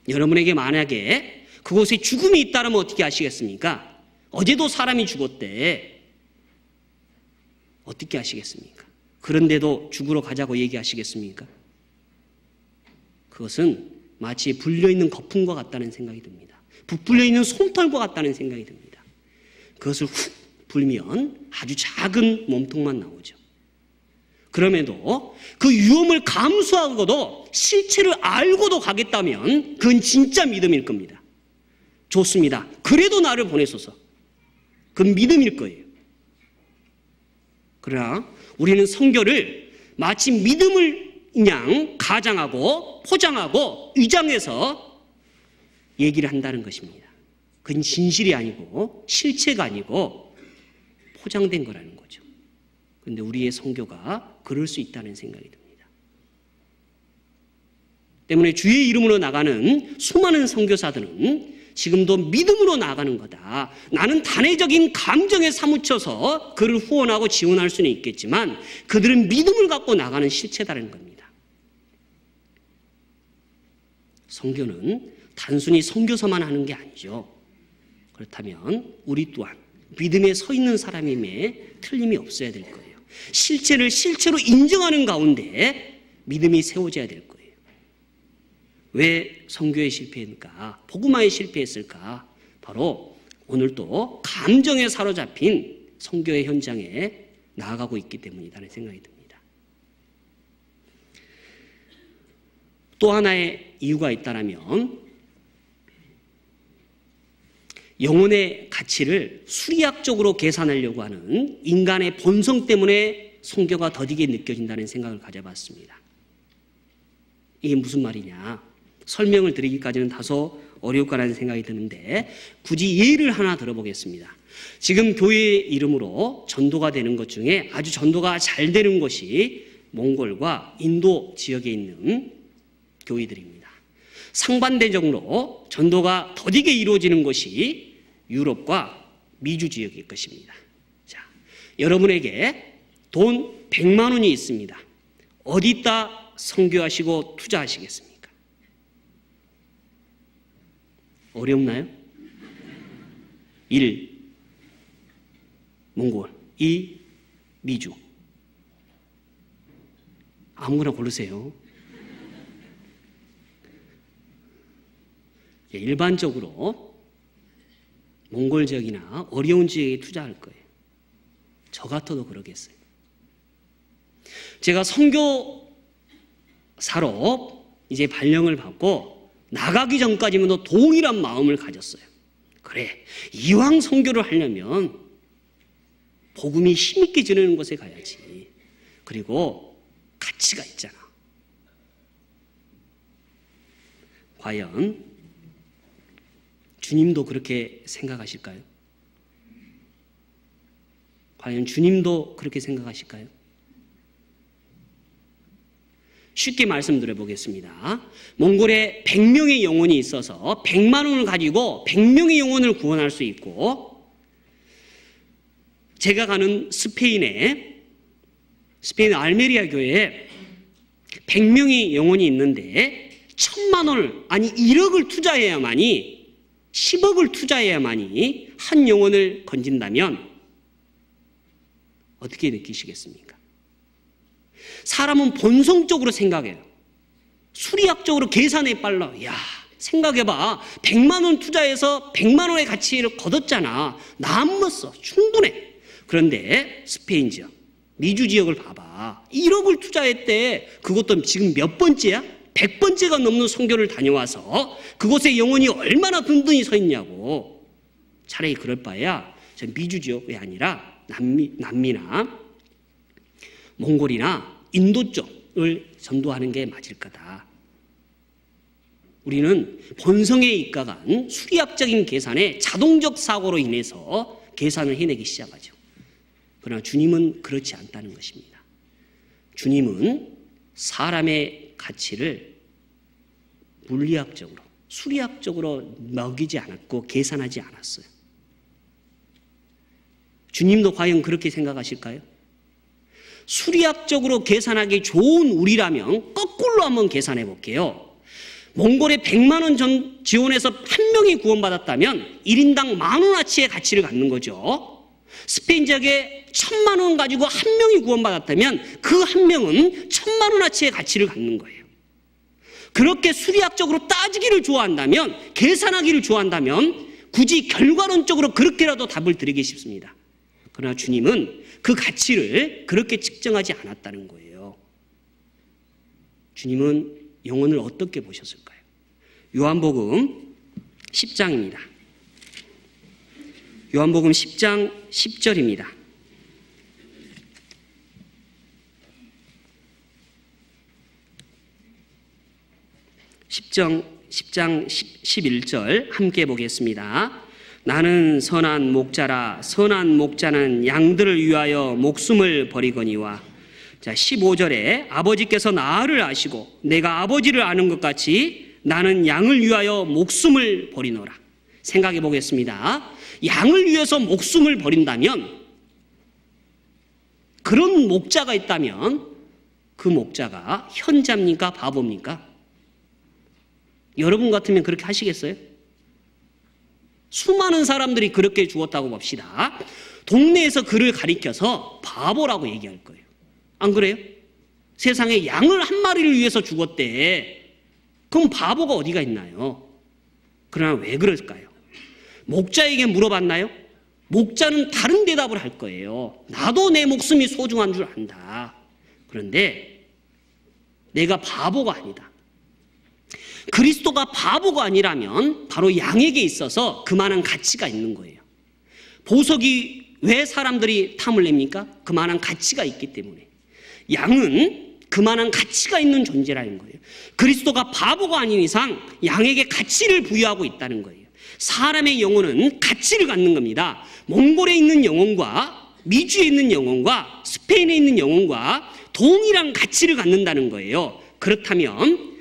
여러분에게 만약에 그곳에 죽음이 있다면 어떻게 하시겠습니까? 어제도 사람이 죽었대. 어떻게 하시겠습니까? 그런데도 죽으러 가자고 얘기하시겠습니까? 그것은 마치 불려있는 거품과 같다는 생각이 듭니다. 부풀려있는 솜털과 같다는 생각이 듭니다. 그것을 훅 불면 아주 작은 몸통만 나오죠. 그럼에도 그 위험을 감수하고도 실체를 알고도 가겠다면 그건 진짜 믿음일 겁니다. 좋습니다. 그래도 나를 보내소서. 그건 믿음일 거예요. 그러나 우리는 선교를 마치 믿음을 그냥 가장하고 포장하고 위장해서 얘기를 한다는 것입니다. 그건 진실이 아니고 실체가 아니고 포장된 거라는 거죠. 그런데 우리의 선교가 그럴 수 있다는 생각이 듭니다. 때문에 주의 이름으로 나가는 수많은 선교사들은 지금도 믿음으로 나가는 거다. 나는 단회적인 감정에 사무쳐서 그를 후원하고 지원할 수는 있겠지만 그들은 믿음을 갖고 나가는 실체다는 겁니다. 선교는 단순히 선교사만 하는 게 아니죠. 그렇다면 우리 또한 믿음에 서 있는 사람임에 틀림이 없어야 될 거예요. 실체를 실체로 인정하는 가운데 믿음이 세워져야 될 거예요. 왜 선교에 실패했을까? 복음화에 실패했을까? 바로 오늘도 감정에 사로잡힌 선교의 현장에 나아가고 있기 때문이라는 생각이 듭니다. 또 하나의 이유가 있다면 영혼의 가치를 수리학적으로 계산하려고 하는 인간의 본성 때문에 선교가 더디게 느껴진다는 생각을 가져봤습니다. 이게 무슨 말이냐? 설명을 드리기까지는 다소 어려울 거라는 생각이 드는데 굳이 예를 하나 들어보겠습니다. 지금 교회의 이름으로 전도가 되는 것 중에 아주 전도가 잘 되는 것이 몽골과 인도 지역에 있는 교회들입니다. 상반대적으로 전도가 더디게 이루어지는 것이 유럽과 미주 지역일 것입니다. 자, 여러분에게 돈 100만 원이 있습니다. 어디다 선교하시고 투자하시겠습니까? 어렵나요? 1. 몽골. 2. 미주. 아무거나 고르세요. 일반적으로 몽골 지역이나 어려운 지역에 투자할 거예요. 저 같아도 그러겠어요. 제가 선교사로 이제 발령을 받고 나가기 전까지는 동일한 마음을 가졌어요. 그래, 이왕 선교를 하려면 복음이 힘있게 전하는 곳에 가야지. 그리고 가치가 있잖아. 과연 주님도 그렇게 생각하실까요? 과연 주님도 그렇게 생각하실까요? 쉽게 말씀드려 보겠습니다. 몽골에 100명의 영혼이 있어서 100만 원을 가지고 100명의 영혼을 구원할 수 있고, 제가 가는 스페인 알메리아 교회에 100명의 영혼이 있는데 1000만 원을, 아니 1억을 투자해야만이, 10억을 투자해야만이 한 영혼을 건진다면 어떻게 느끼시겠습니까? 사람은 본성적으로 생각해요. 수리학적으로 계산에 빨라. 야, 생각해봐. 100만 원 투자해서 100만 원의 가치를 거뒀잖아. 나 안 먹었어. 충분해. 그런데 스페인 지역, 미주 지역을 봐봐. 1억을 투자했대. 그것도 지금 몇 번째야? 100번째가 넘는 선교를 다녀와서 그곳에 영혼이 얼마나 든든히 서 있냐고. 차라리 그럴 바에야 저 미주 지역이 아니라 남미나 몽골이나 인도 쪽을 전도하는 게 맞을 거다. 우리는 본성에 입각한 수리학적인 계산에 자동적 사고로 인해서 계산을 해내기 시작하죠. 그러나 주님은 그렇지 않다는 것입니다. 주님은 사람의 가치를 물리학적으로, 수리학적으로 먹이지 않았고 계산하지 않았어요. 주님도 과연 그렇게 생각하실까요? 수리학적으로 계산하기 좋은 우리라면 거꾸로 한번 계산해 볼게요. 몽골에 100만 원 지원해서 한 명이 구원받았다면 1인당 10,000원어치의 가치를 갖는 거죠. 스페인 지역에 1000만 원 가지고 한 명이 구원받았다면 그 한 명은 1000만 원어치의 가치를 갖는 거예요. 그렇게 수리학적으로 따지기를 좋아한다면, 계산하기를 좋아한다면 굳이 결과론적으로 그렇게라도 답을 드리기 쉽습니다. 그러나 주님은 그 가치를 그렇게 측정하지 않았다는 거예요. 주님은 영혼을 어떻게 보셨을까요? 요한복음 10장입니다. 요한복음 10장 10절입니다. 10장 11절 함께 보겠습니다. 나는 선한 목자라. 선한 목자는 양들을 위하여 목숨을 버리거니와. 자, 15절에 아버지께서 나를 아시고 내가 아버지를 아는 것 같이 나는 양을 위하여 목숨을 버리노라. 생각해 보겠습니다. 양을 위해서 목숨을 버린다면, 그런 목자가 있다면 그 목자가 현자입니까? 바보입니까? 여러분 같으면 그렇게 하시겠어요? 수많은 사람들이 그렇게 죽었다고 봅시다. 동네에서 그를 가리켜서 바보라고 얘기할 거예요. 안 그래요? 세상에 양을 한 마리를 위해서 죽었대. 그럼 바보가 어디가 있나요? 그러나 왜 그럴까요? 목자에게 물어봤나요? 목자는 다른 대답을 할 거예요. 나도 내 목숨이 소중한 줄 안다. 그런데 내가 바보가 아니다. 그리스도가 바보가 아니라면 바로 양에게 있어서 그만한 가치가 있는 거예요. 보석이 왜 사람들이 탐을 냅니까? 그만한 가치가 있기 때문에. 양은 그만한 가치가 있는 존재라는 거예요. 그리스도가 바보가 아닌 이상 양에게 가치를 부여하고 있다는 거예요. 사람의 영혼은 가치를 갖는 겁니다. 몽골에 있는 영혼과 미주에 있는 영혼과 스페인에 있는 영혼과 동일한 가치를 갖는다는 거예요. 그렇다면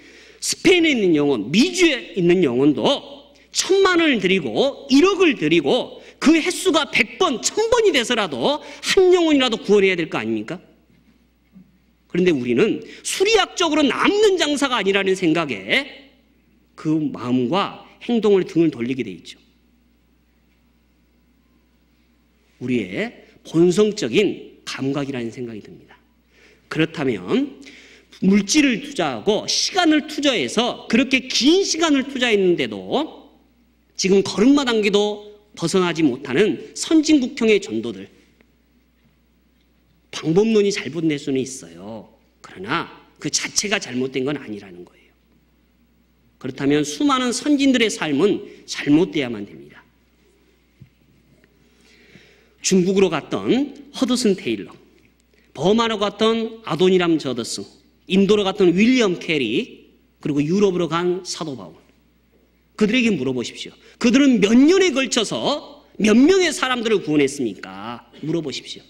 스페인에 있는 영혼, 미주에 있는 영혼도 1000만원을 드리고 1억을 드리고 그 횟수가 100번, 1000번이 돼서라도 한 영혼이라도 구원해야 될 거 아닙니까? 그런데 우리는 수리학적으로 남는 장사가 아니라는 생각에 그 마음과 행동을 등을 돌리게 돼 있죠. 우리의 본성적인 감각이라는 생각이 듭니다. 그렇다면 물질을 투자하고 시간을 투자해서 그렇게 긴 시간을 투자했는데도 지금 걸음마당기도 벗어나지 못하는 선진국형의 전도들, 방법론이 잘못될 수는 있어요. 그러나 그 자체가 잘못된 건 아니라는 거예요. 그렇다면 수많은 선진들의 삶은 잘못돼야만 됩니다. 중국으로 갔던 허드슨 테일러, 버마로 갔던 아도니람 저더스, 인도로 갔던 윌리엄 캐리, 그리고 유럽으로 간 사도 바울. 그들에게 물어보십시오. 그들은 몇 년에 걸쳐서 몇 명의 사람들을 구원했습니까? 물어보십시오.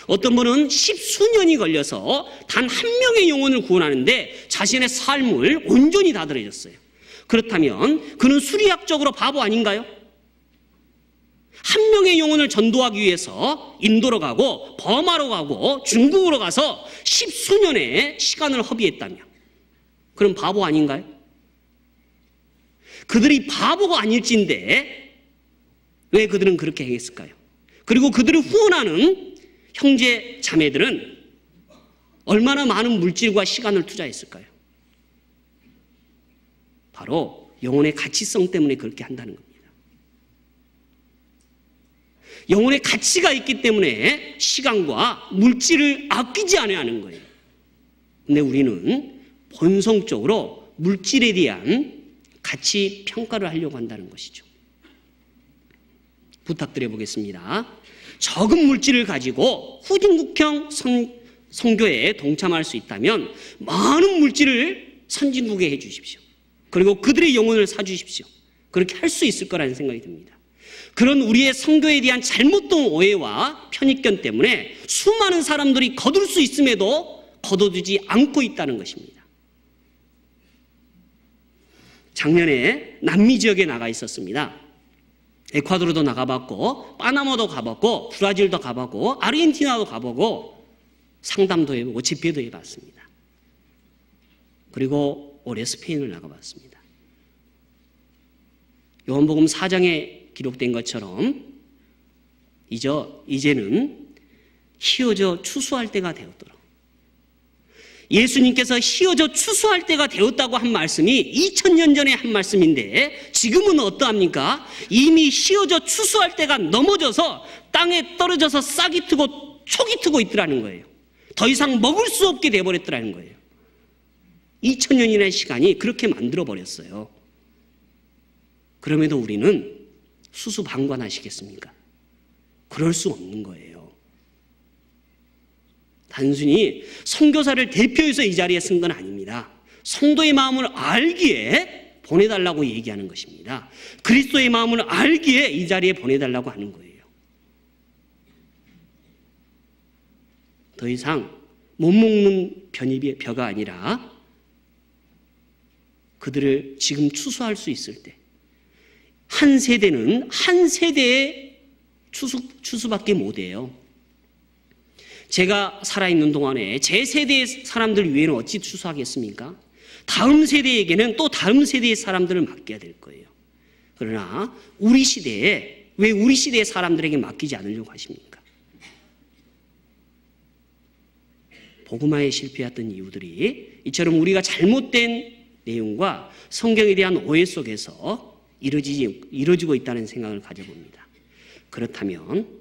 어떤 분은 10수년이 걸려서 단 한 명의 영혼을 구원하는데 자신의 삶을 온전히 다들어졌어요. 그렇다면 그는 수리학적으로 바보 아닌가요? 한 명의 영혼을 전도하기 위해서 인도로 가고 버마로 가고 중국으로 가서 10수년의 시간을 허비했다며, 그럼 바보 아닌가요? 그들이 바보가 아닐진데 왜 그들은 그렇게 행했을까요? 그리고 그들을 후원하는 형제 자매들은 얼마나 많은 물질과 시간을 투자했을까요? 바로 영혼의 가치성 때문에 그렇게 한다는 겁니다. 영혼의 가치가 있기 때문에 시간과 물질을 아끼지 않아야 하는 거예요. 근데 우리는 본성적으로 물질에 대한 가치 평가를 하려고 한다는 것이죠. 부탁드려 보겠습니다. 적은 물질을 가지고 후진국형 선교에 동참할 수 있다면 많은 물질을 선진국에 해 주십시오. 그리고 그들의 영혼을 사주십시오. 그렇게 할 수 있을 거라는 생각이 듭니다. 그런 우리의 선교에 대한 잘못된 오해와 편익견 때문에 수많은 사람들이 거둘 수 있음에도 거둬두지 않고 있다는 것입니다. 작년에 남미 지역에 나가 있었습니다. 에콰도르도 나가봤고 파나마도 가봤고 브라질도 가봤고 아르헨티나도 가보고 상담도 해보고 집회도 해봤습니다. 그리고 올해 스페인을 나가봤습니다. 요한복음 4장에 기록된 것처럼 이제는 희어져 추수할 때가 되었더라. 예수님께서 희어져 추수할 때가 되었다고 한 말씀이 2000년 전에 한 말씀인데 지금은 어떠합니까? 이미 희어져 추수할 때가 넘어져서 땅에 떨어져서 싹이 트고 촉이 트고 있더라는 거예요. 더 이상 먹을 수 없게 돼버렸더라는 거예요. 2000년이라는 시간이 그렇게 만들어버렸어요. 그럼에도 우리는 수수방관하시겠습니까? 그럴 수 없는 거예요. 단순히 선교사를 대표해서 이 자리에 쓴 건 아닙니다. 성도의 마음을 알기에 보내달라고 얘기하는 것입니다. 그리스도의 마음을 알기에 이 자리에 보내달라고 하는 거예요. 더 이상 못 먹는 벼가 아니라 그들을 지금 추수할 수 있을 때, 한 세대는 한 세대의 추수밖에 못해요. 제가 살아있는 동안에 제 세대의 사람들 위에는 어찌 추수하겠습니까? 다음 세대에게는 또 다음 세대의 사람들을 맡겨야 될 거예요. 그러나 우리 시대에 왜 우리 시대의 사람들에게 맡기지 않으려고 하십니까? 복음화에 실패했던 이유들이 이처럼 우리가 잘못된 내용과 성경에 대한 오해 속에서 이루어지고 있다는 생각을 가져봅니다. 그렇다면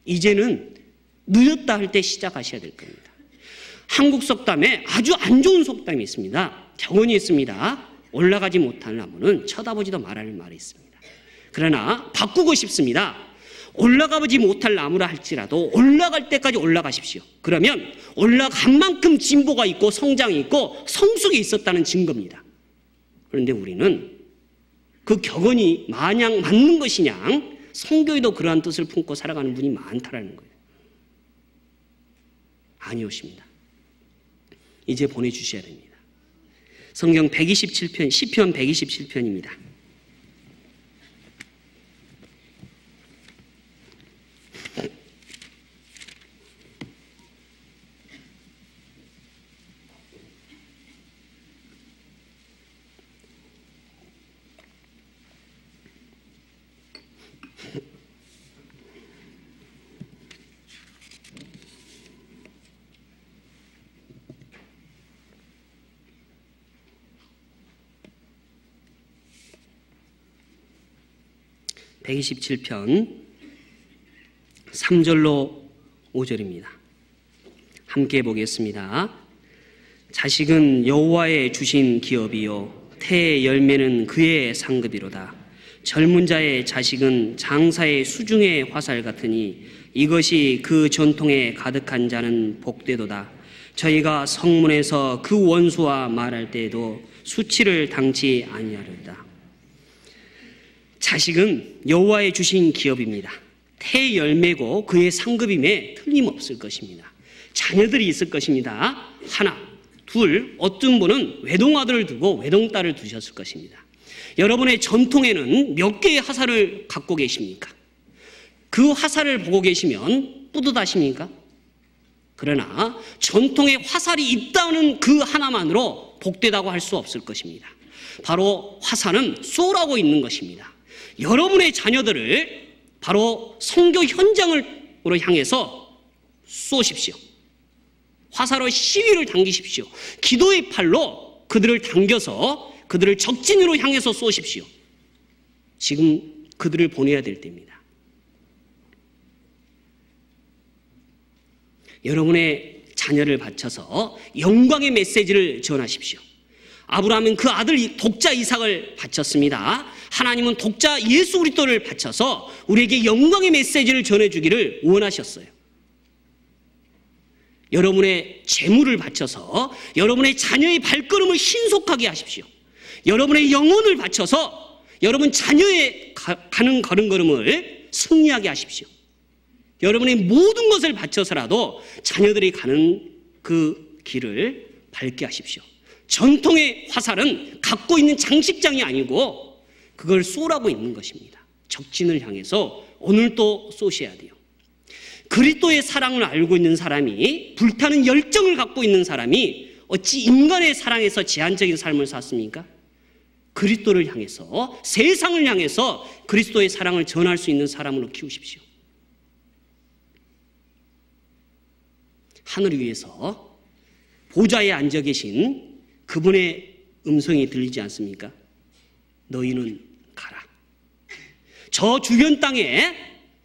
이제는 늦었다 할 때 시작하셔야 될 겁니다. 한국 속담에 아주 안 좋은 속담이 있습니다. 격언이 있습니다. 올라가지 못한 나무는 쳐다보지도 말라는 말이 있습니다. 그러나 바꾸고 싶습니다. 올라가지 못할 나무라 할지라도 올라갈 때까지 올라가십시오. 그러면 올라간 만큼 진보가 있고 성장이 있고 성숙이 있었다는 증거입니다. 그런데 우리는 그 격언이 마냥 맞는 것이냐, 성교에도 그러한 뜻을 품고 살아가는 분이 많다라는 거예요. 아니오십니다. 이제 보내주셔야 됩니다. 성경 127편, 시편 127편입니다. (127편) 3절로 5절입니다. 함께 보겠습니다. 자식은 여호와의 주신 기업이요 태의 열매는 그의 상급이로다. 젊은 자의 자식은 장사의 수중의 화살 같으니 이것이 그 전통에 가득한 자는 복되도다. 저희가 성문에서 그 원수와 말할 때에도 수치를 당치 아니하리로다. 자식은 여호와의 주신 기업입니다. 태의 열매고 그의 상급임에 틀림없을 것입니다. 자녀들이 있을 것입니다. 하나, 둘, 어떤 분은 외동아들을 두고 외동딸을 두셨을 것입니다. 여러분의 전통에는 몇 개의 화살을 갖고 계십니까? 그 화살을 보고 계시면 뿌듯하십니까? 그러나 전통에 화살이 있다는 그 하나만으로 복되다고 할 수 없을 것입니다. 바로 화살은 쏘라고 있는 것입니다. 여러분의 자녀들을 바로 선교 현장으로 향해서 쏘십시오. 화살로 시위를 당기십시오. 기도의 팔로 그들을 당겨서 그들을 적진으로 향해서 쏘십시오. 지금 그들을 보내야 될 때입니다. 여러분의 자녀를 바쳐서 영광의 메시지를 전하십시오. 아브라함은 그 아들 독자 이삭을 바쳤습니다. 하나님은 독자 예수 그리스도를 바쳐서 우리에게 영광의 메시지를 전해주기를 원하셨어요. 여러분의 재물을 바쳐서 여러분의 자녀의 발걸음을 신속하게 하십시오. 여러분의 영혼을 바쳐서 여러분 자녀의 가는 걸음걸음을 승리하게 하십시오. 여러분의 모든 것을 바쳐서라도 자녀들이 가는 그 길을 밝게 하십시오. 전통의 화살은 갖고 있는 장식장이 아니고 그걸 쏘라고 있는 것입니다. 적진을 향해서 오늘도 쏘셔야 돼요. 그리스도의 사랑을 알고 있는 사람이, 불타는 열정을 갖고 있는 사람이 어찌 인간의 사랑에서 제한적인 삶을 샀습니까? 그리스도를 향해서, 세상을 향해서 그리스도의 사랑을 전할 수 있는 사람으로 키우십시오. 하늘 위에서 보좌에 앉아 계신 그분의 음성이 들리지 않습니까? 너희는 가라. 저 주변 땅에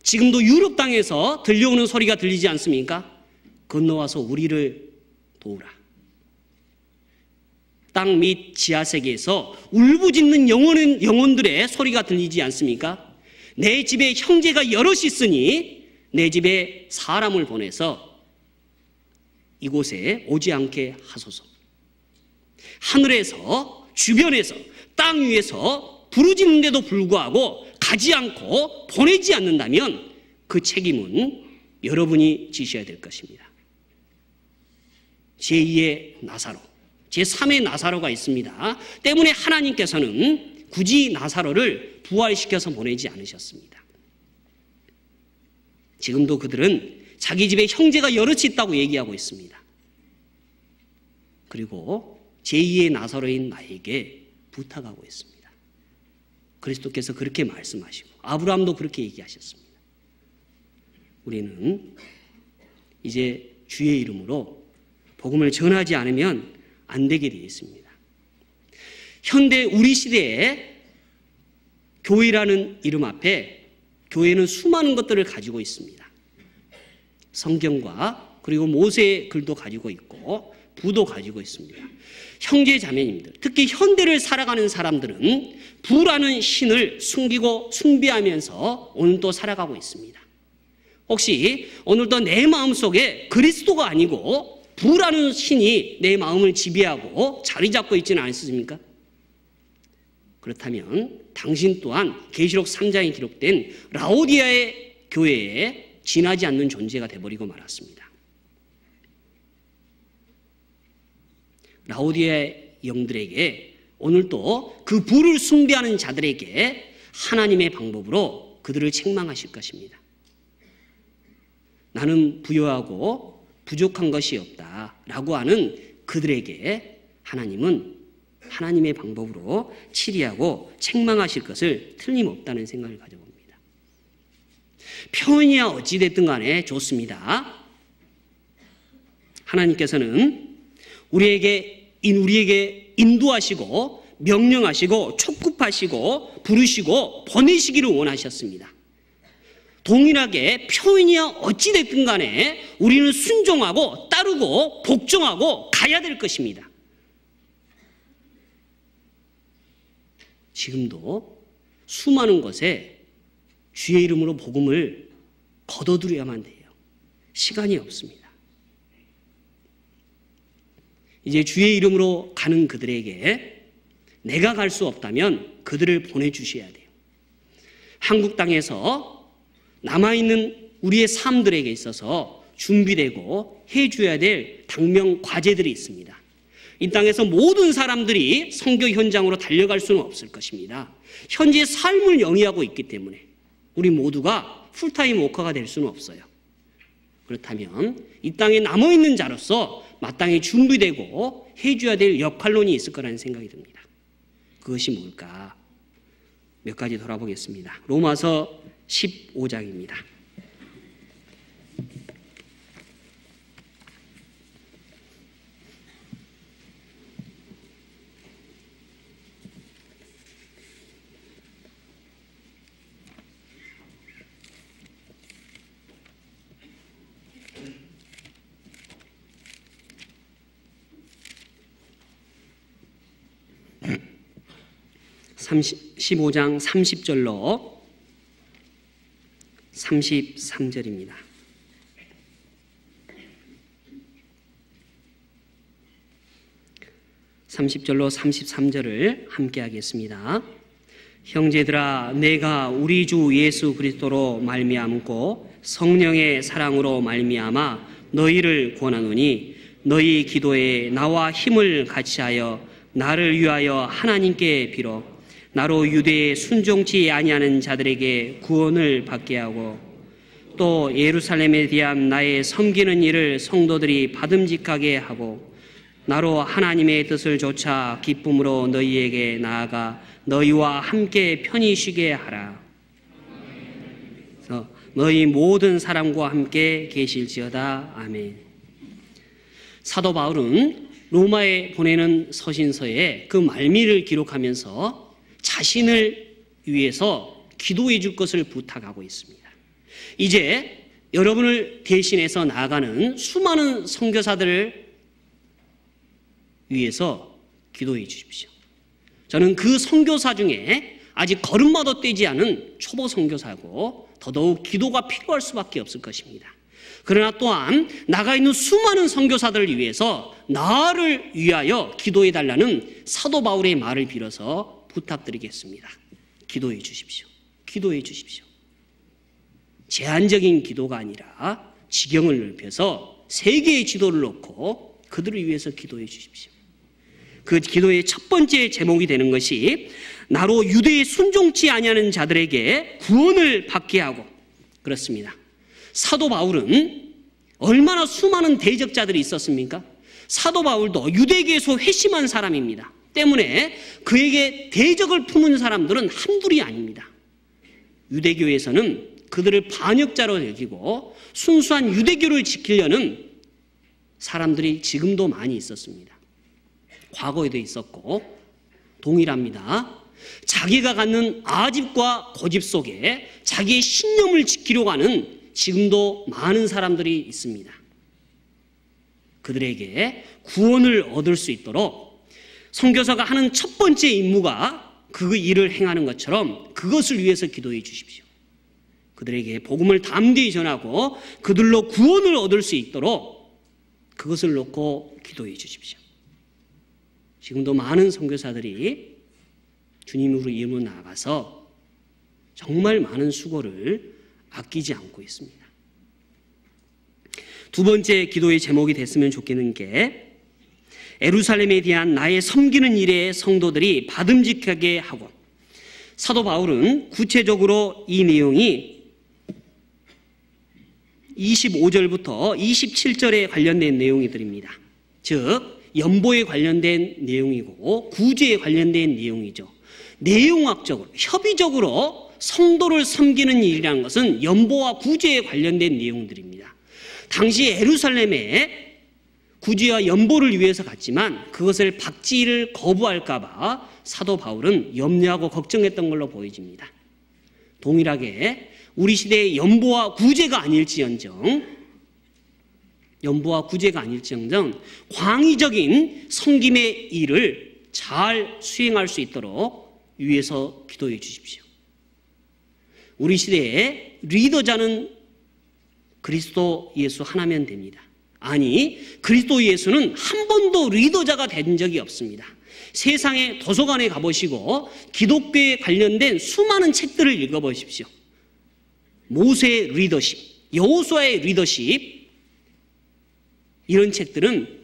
지금도 유럽 땅에서 들려오는 소리가 들리지 않습니까? 건너와서 우리를 도우라. 땅 및 지하세계에서 울부짖는 영혼들의 소리가 들리지 않습니까? 내 집에 형제가 여럿이 있으니 내 집에 사람을 보내서 이곳에 오지 않게 하소서. 하늘에서, 주변에서, 땅 위에서 부르짖는데도 불구하고 가지 않고 보내지 않는다면 그 책임은 여러분이 지셔야 될 것입니다. 제2의 나사로, 제3의 나사로가 있습니다. 때문에 하나님께서는 굳이 나사로를 부활시켜서 보내지 않으셨습니다. 지금도 그들은 자기 집에 형제가 여럿이 있다고 얘기하고 있습니다. 그리고 제2의 나사로인 나에게 부탁하고 있습니다. 그리스도께서 그렇게 말씀하시고 아브라함도 그렇게 얘기하셨습니다. 우리는 이제 주의 이름으로 복음을 전하지 않으면 안 되게 되어 있습니다. 현대 우리 시대에 교회라는 이름 앞에 교회는 수많은 것들을 가지고 있습니다. 성경과 그리고 모세의 글도 가지고 있고 부도 가지고 있습니다. 형제 자매님들, 특히 현대를 살아가는 사람들은 부라는 신을 숨기고 숭배하면서 오늘도 살아가고 있습니다. 혹시 오늘도 내 마음속에 그리스도가 아니고 부라는 신이 내 마음을 지배하고 자리 잡고 있지는 않습니까? 그렇다면 당신 또한 계시록 3장에 기록된 라오디아의 교회에 지나지 않는 존재가 되어버리고 말았습니다. 라오디아의 영들에게 오늘도 그 부를 숭배하는 자들에게 하나님의 방법으로 그들을 책망하실 것입니다. 나는 부요하고 부족한 것이 없다라고 하는 그들에게 하나님은 하나님의 방법으로 치리하고 책망하실 것을 틀림없다는 생각을 가져봅니다. 표현이야 어찌됐든 간에 좋습니다. 하나님께서는 우리에게 인도하시고 명령하시고 촉구하시고 부르시고 보내시기를 원하셨습니다. 동일하게 표현이야 어찌됐든 간에 우리는 순종하고 따르고 복종하고 가야 될 것입니다. 지금도 수많은 것에 주의 이름으로 복음을 거둬들여야만 돼요. 시간이 없습니다. 이제 주의 이름으로 가는 그들에게 내가 갈 수 없다면 그들을 보내주셔야 돼요. 한국 땅에서 남아있는 우리의 삶들에게 있어서 준비되고 해줘야 될 당면 과제들이 있습니다. 이 땅에서 모든 사람들이 선교 현장으로 달려갈 수는 없을 것입니다. 현재 삶을 영위하고 있기 때문에 우리 모두가 풀타임 워커가 될 수는 없어요. 그렇다면 이 땅에 남아있는 자로서 마땅히 준비되고 해줘야 될 역할론이 있을 거라는 생각이 듭니다. 그것이 뭘까? 몇 가지 돌아보겠습니다. 로마서 15장입니다. (15장) 30절로 33절입니다. 30절로 33절을 함께 하겠습니다. 형제들아, 내가 우리 주 예수 그리스도로 말미암고 성령의 사랑으로 말미암아 너희를 권하노니 너희 기도에 나와 힘을 같이하여 나를 위하여 하나님께 빌어 나로 유대에 순종치 아니하는 자들에게 구원을 받게 하고 또 예루살렘에 대한 나의 섬기는 일을 성도들이 받음직하게 하고 나로 하나님의 뜻을 좇아 기쁨으로 너희에게 나아가 너희와 함께 편히 쉬게 하라. 그래서 너희 모든 사람과 함께 계실지어다. 아멘. 사도 바울은 로마에 보내는 서신서에 그 말미를 기록하면서 자신을 위해서 기도해 줄 것을 부탁하고 있습니다. 이제 여러분을 대신해서 나아가는 수많은 선교사들을 위해서 기도해 주십시오. 저는 그 선교사 중에 아직 걸음마도 떼지 않은 초보 선교사고 더더욱 기도가 필요할 수밖에 없을 것입니다. 그러나 또한 나가 있는 수많은 선교사들을 위해서 나를 위하여 기도해 달라는 사도 바울의 말을 빌어서 부탁드리겠습니다. 기도해 주십시오. 기도해 주십시오. 제한적인 기도가 아니라 지경을 넓혀서 세계의 지도를 놓고 그들을 위해서 기도해 주십시오. 그 기도의 첫 번째 제목이 되는 것이 나로 유대에 순종치 아니하는 자들에게 구원을 받게 하고, 그렇습니다. 사도 바울은 얼마나 수많은 대적자들이 있었습니까? 사도 바울도 유대교에서 회심한 사람입니다. 때문에 그에게 대적을 품은 사람들은 한둘이 아닙니다. 유대교에서는 그들을 반역자로 여기고 순수한 유대교를 지키려는 사람들이 지금도 많이 있었습니다. 과거에도 있었고 동일합니다. 자기가 갖는 아집과 고집 속에 자기의 신념을 지키려고 하는 지금도 많은 사람들이 있습니다. 그들에게 구원을 얻을 수 있도록 선교사가 하는 첫 번째 임무가 그 일을 행하는 것처럼 그것을 위해서 기도해 주십시오. 그들에게 복음을 담대히 전하고 그들로 구원을 얻을 수 있도록 그것을 놓고 기도해 주십시오. 지금도 많은 선교사들이 주님으로 이름으로 나아가서 정말 많은 수고를 아끼지 않고 있습니다. 두 번째 기도의 제목이 됐으면 좋겠는 게 예루살렘에 대한 나의 섬기는 일에 성도들이 받음직하게 하고, 사도 바울은 구체적으로 이 내용이 25절부터 27절에 관련된 내용이들입니다. 즉 연보에 관련된 내용이고 구제에 관련된 내용이죠. 내용학적으로 협의적으로 성도를 섬기는 일이라는 것은 연보와 구제에 관련된 내용들입니다. 당시 예루살렘에 구제와 연보를 위해서 갔지만 그것을 박지를 거부할까 봐 사도 바울은 염려하고 걱정했던 걸로 보여집니다. 동일하게 우리 시대의 연보와 구제가 아닐지언정 광의적인 섬김의 일을 잘 수행할 수 있도록 위해서 기도해 주십시오. 우리 시대의 리더자는 그리스도 예수 하나면 됩니다. 아니, 그리스도 예수는 한 번도 리더자가 된 적이 없습니다. 세상의 도서관에 가보시고 기독교에 관련된 수많은 책들을 읽어보십시오. 모세의 리더십, 여호수아의 리더십, 이런 책들은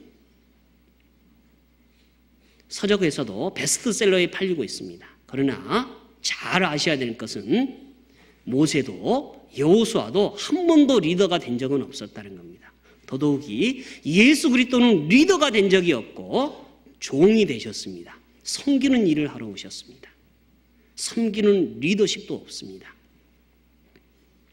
서적에서도 베스트셀러에 팔리고 있습니다. 그러나 잘 아셔야 될 것은 모세도 여호수아도 한 번도 리더가 된 적은 없었다는 겁니다. 더더욱이 예수 그리스도는 리더가 된 적이 없고 종이 되셨습니다. 섬기는 일을 하러 오셨습니다. 섬기는 리더십도 없습니다.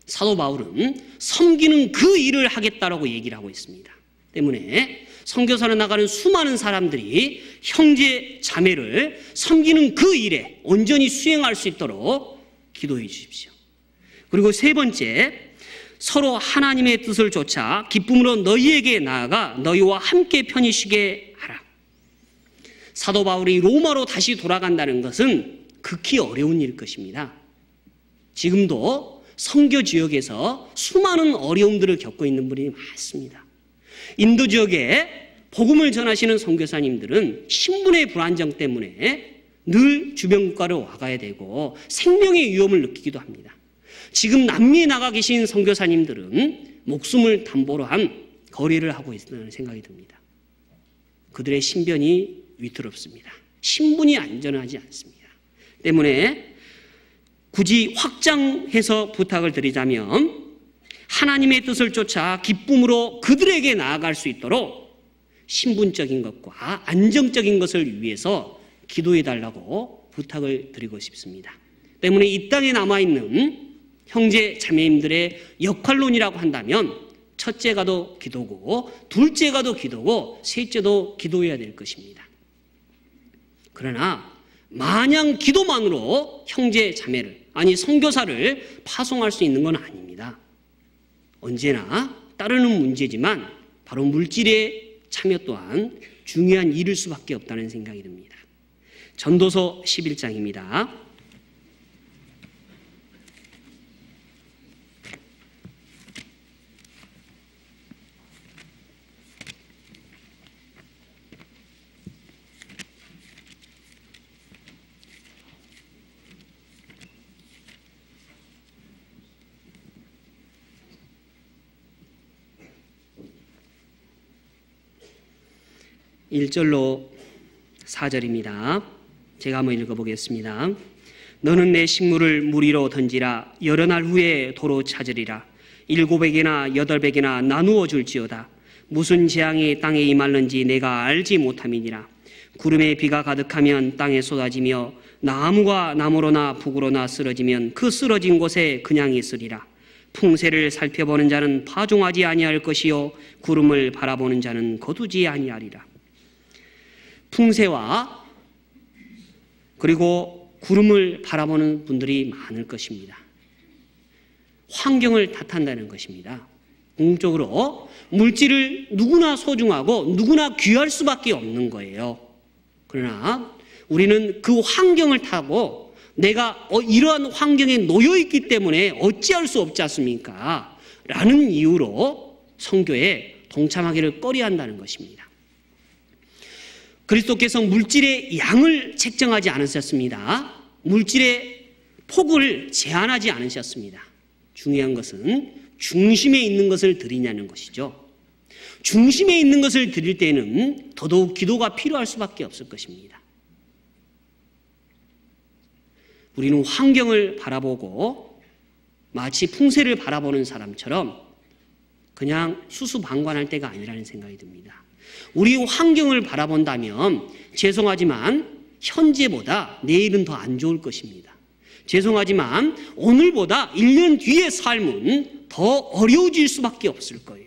사도 바울은 섬기는 그 일을 하겠다라고 얘기를 하고 있습니다. 때문에 선교사로 나가는 수많은 사람들이 형제 자매를 섬기는 그 일에 온전히 수행할 수 있도록 기도해 주십시오. 그리고 세 번째, 서로 하나님의 뜻을 좇아 기쁨으로 너희에게 나아가 너희와 함께 편히 쉬게 하라. 사도 바울이 로마로 다시 돌아간다는 것은 극히 어려운 일일 것입니다. 지금도 선교 지역에서 수많은 어려움들을 겪고 있는 분이 많습니다. 인도 지역에 복음을 전하시는 선교사님들은 신분의 불안정 때문에 늘 주변 국가로 와가야 되고 생명의 위험을 느끼기도 합니다. 지금 남미에 나가 계신 선교사님들은 목숨을 담보로 한 거리를 하고 있다는 생각이 듭니다. 그들의 신변이 위태롭습니다. 신분이 안전하지 않습니다. 때문에 굳이 확장해서 부탁을 드리자면 하나님의 뜻을 쫓아 기쁨으로 그들에게 나아갈 수 있도록 신분적인 것과 안정적인 것을 위해서 기도해 달라고 부탁을 드리고 싶습니다. 때문에 이 땅에 남아있는 형제 자매님들의 역할론이라고 한다면 첫째가도 기도고 둘째가도 기도고 셋째도 기도해야 될 것입니다. 그러나 마냥 기도만으로 형제 자매를 선교사를 파송할 수 있는 건 아닙니다. 언제나 따르는 문제지만 바로 물질의 참여 또한 중요한 일일 수밖에 없다는 생각이 듭니다. 전도서 11장입니다. 1절로 4절입니다. 제가 한번 읽어보겠습니다. 너는 내 식물을 물 위로 던지라. 여러 날 후에 도로 찾으리라. 7배이나 8배이나 나누어 줄지어다. 무슨 재앙이 땅에 임할는지 내가 알지 못함이니라. 구름에 비가 가득하면 땅에 쏟아지며 나무가 나무로나 북으로나 쓰러지면 그 쓰러진 곳에 그냥 있으리라. 풍세를 살펴보는 자는 파종하지 아니할 것이요 구름을 바라보는 자는 거두지 아니하리라. 풍세와 그리고 구름을 바라보는 분들이 많을 것입니다. 환경을 탓한다는 것입니다. 궁극적으로 물질을 누구나 소중하고 누구나 귀할 수밖에 없는 거예요. 그러나 우리는 그 환경을 타고 내가 이러한 환경에 놓여 있기 때문에 어찌할 수 없지 않습니까? 라는 이유로 선교에 동참하기를 꺼려한다는 것입니다. 그리스도께서 물질의 양을 책정하지 않으셨습니다. 물질의 폭을 제한하지 않으셨습니다. 중요한 것은 중심에 있는 것을 드리냐는 것이죠. 중심에 있는 것을 드릴 때는 더더욱 기도가 필요할 수밖에 없을 것입니다. 우리는 환경을 바라보고 마치 풍세를 바라보는 사람처럼 그냥 수수방관할 때가 아니라는 생각이 듭니다. 우리 환경을 바라본다면 죄송하지만 현재보다 내일은 더 안 좋을 것입니다. 죄송하지만 오늘보다 1년 뒤의 삶은 더 어려워질 수밖에 없을 거예요.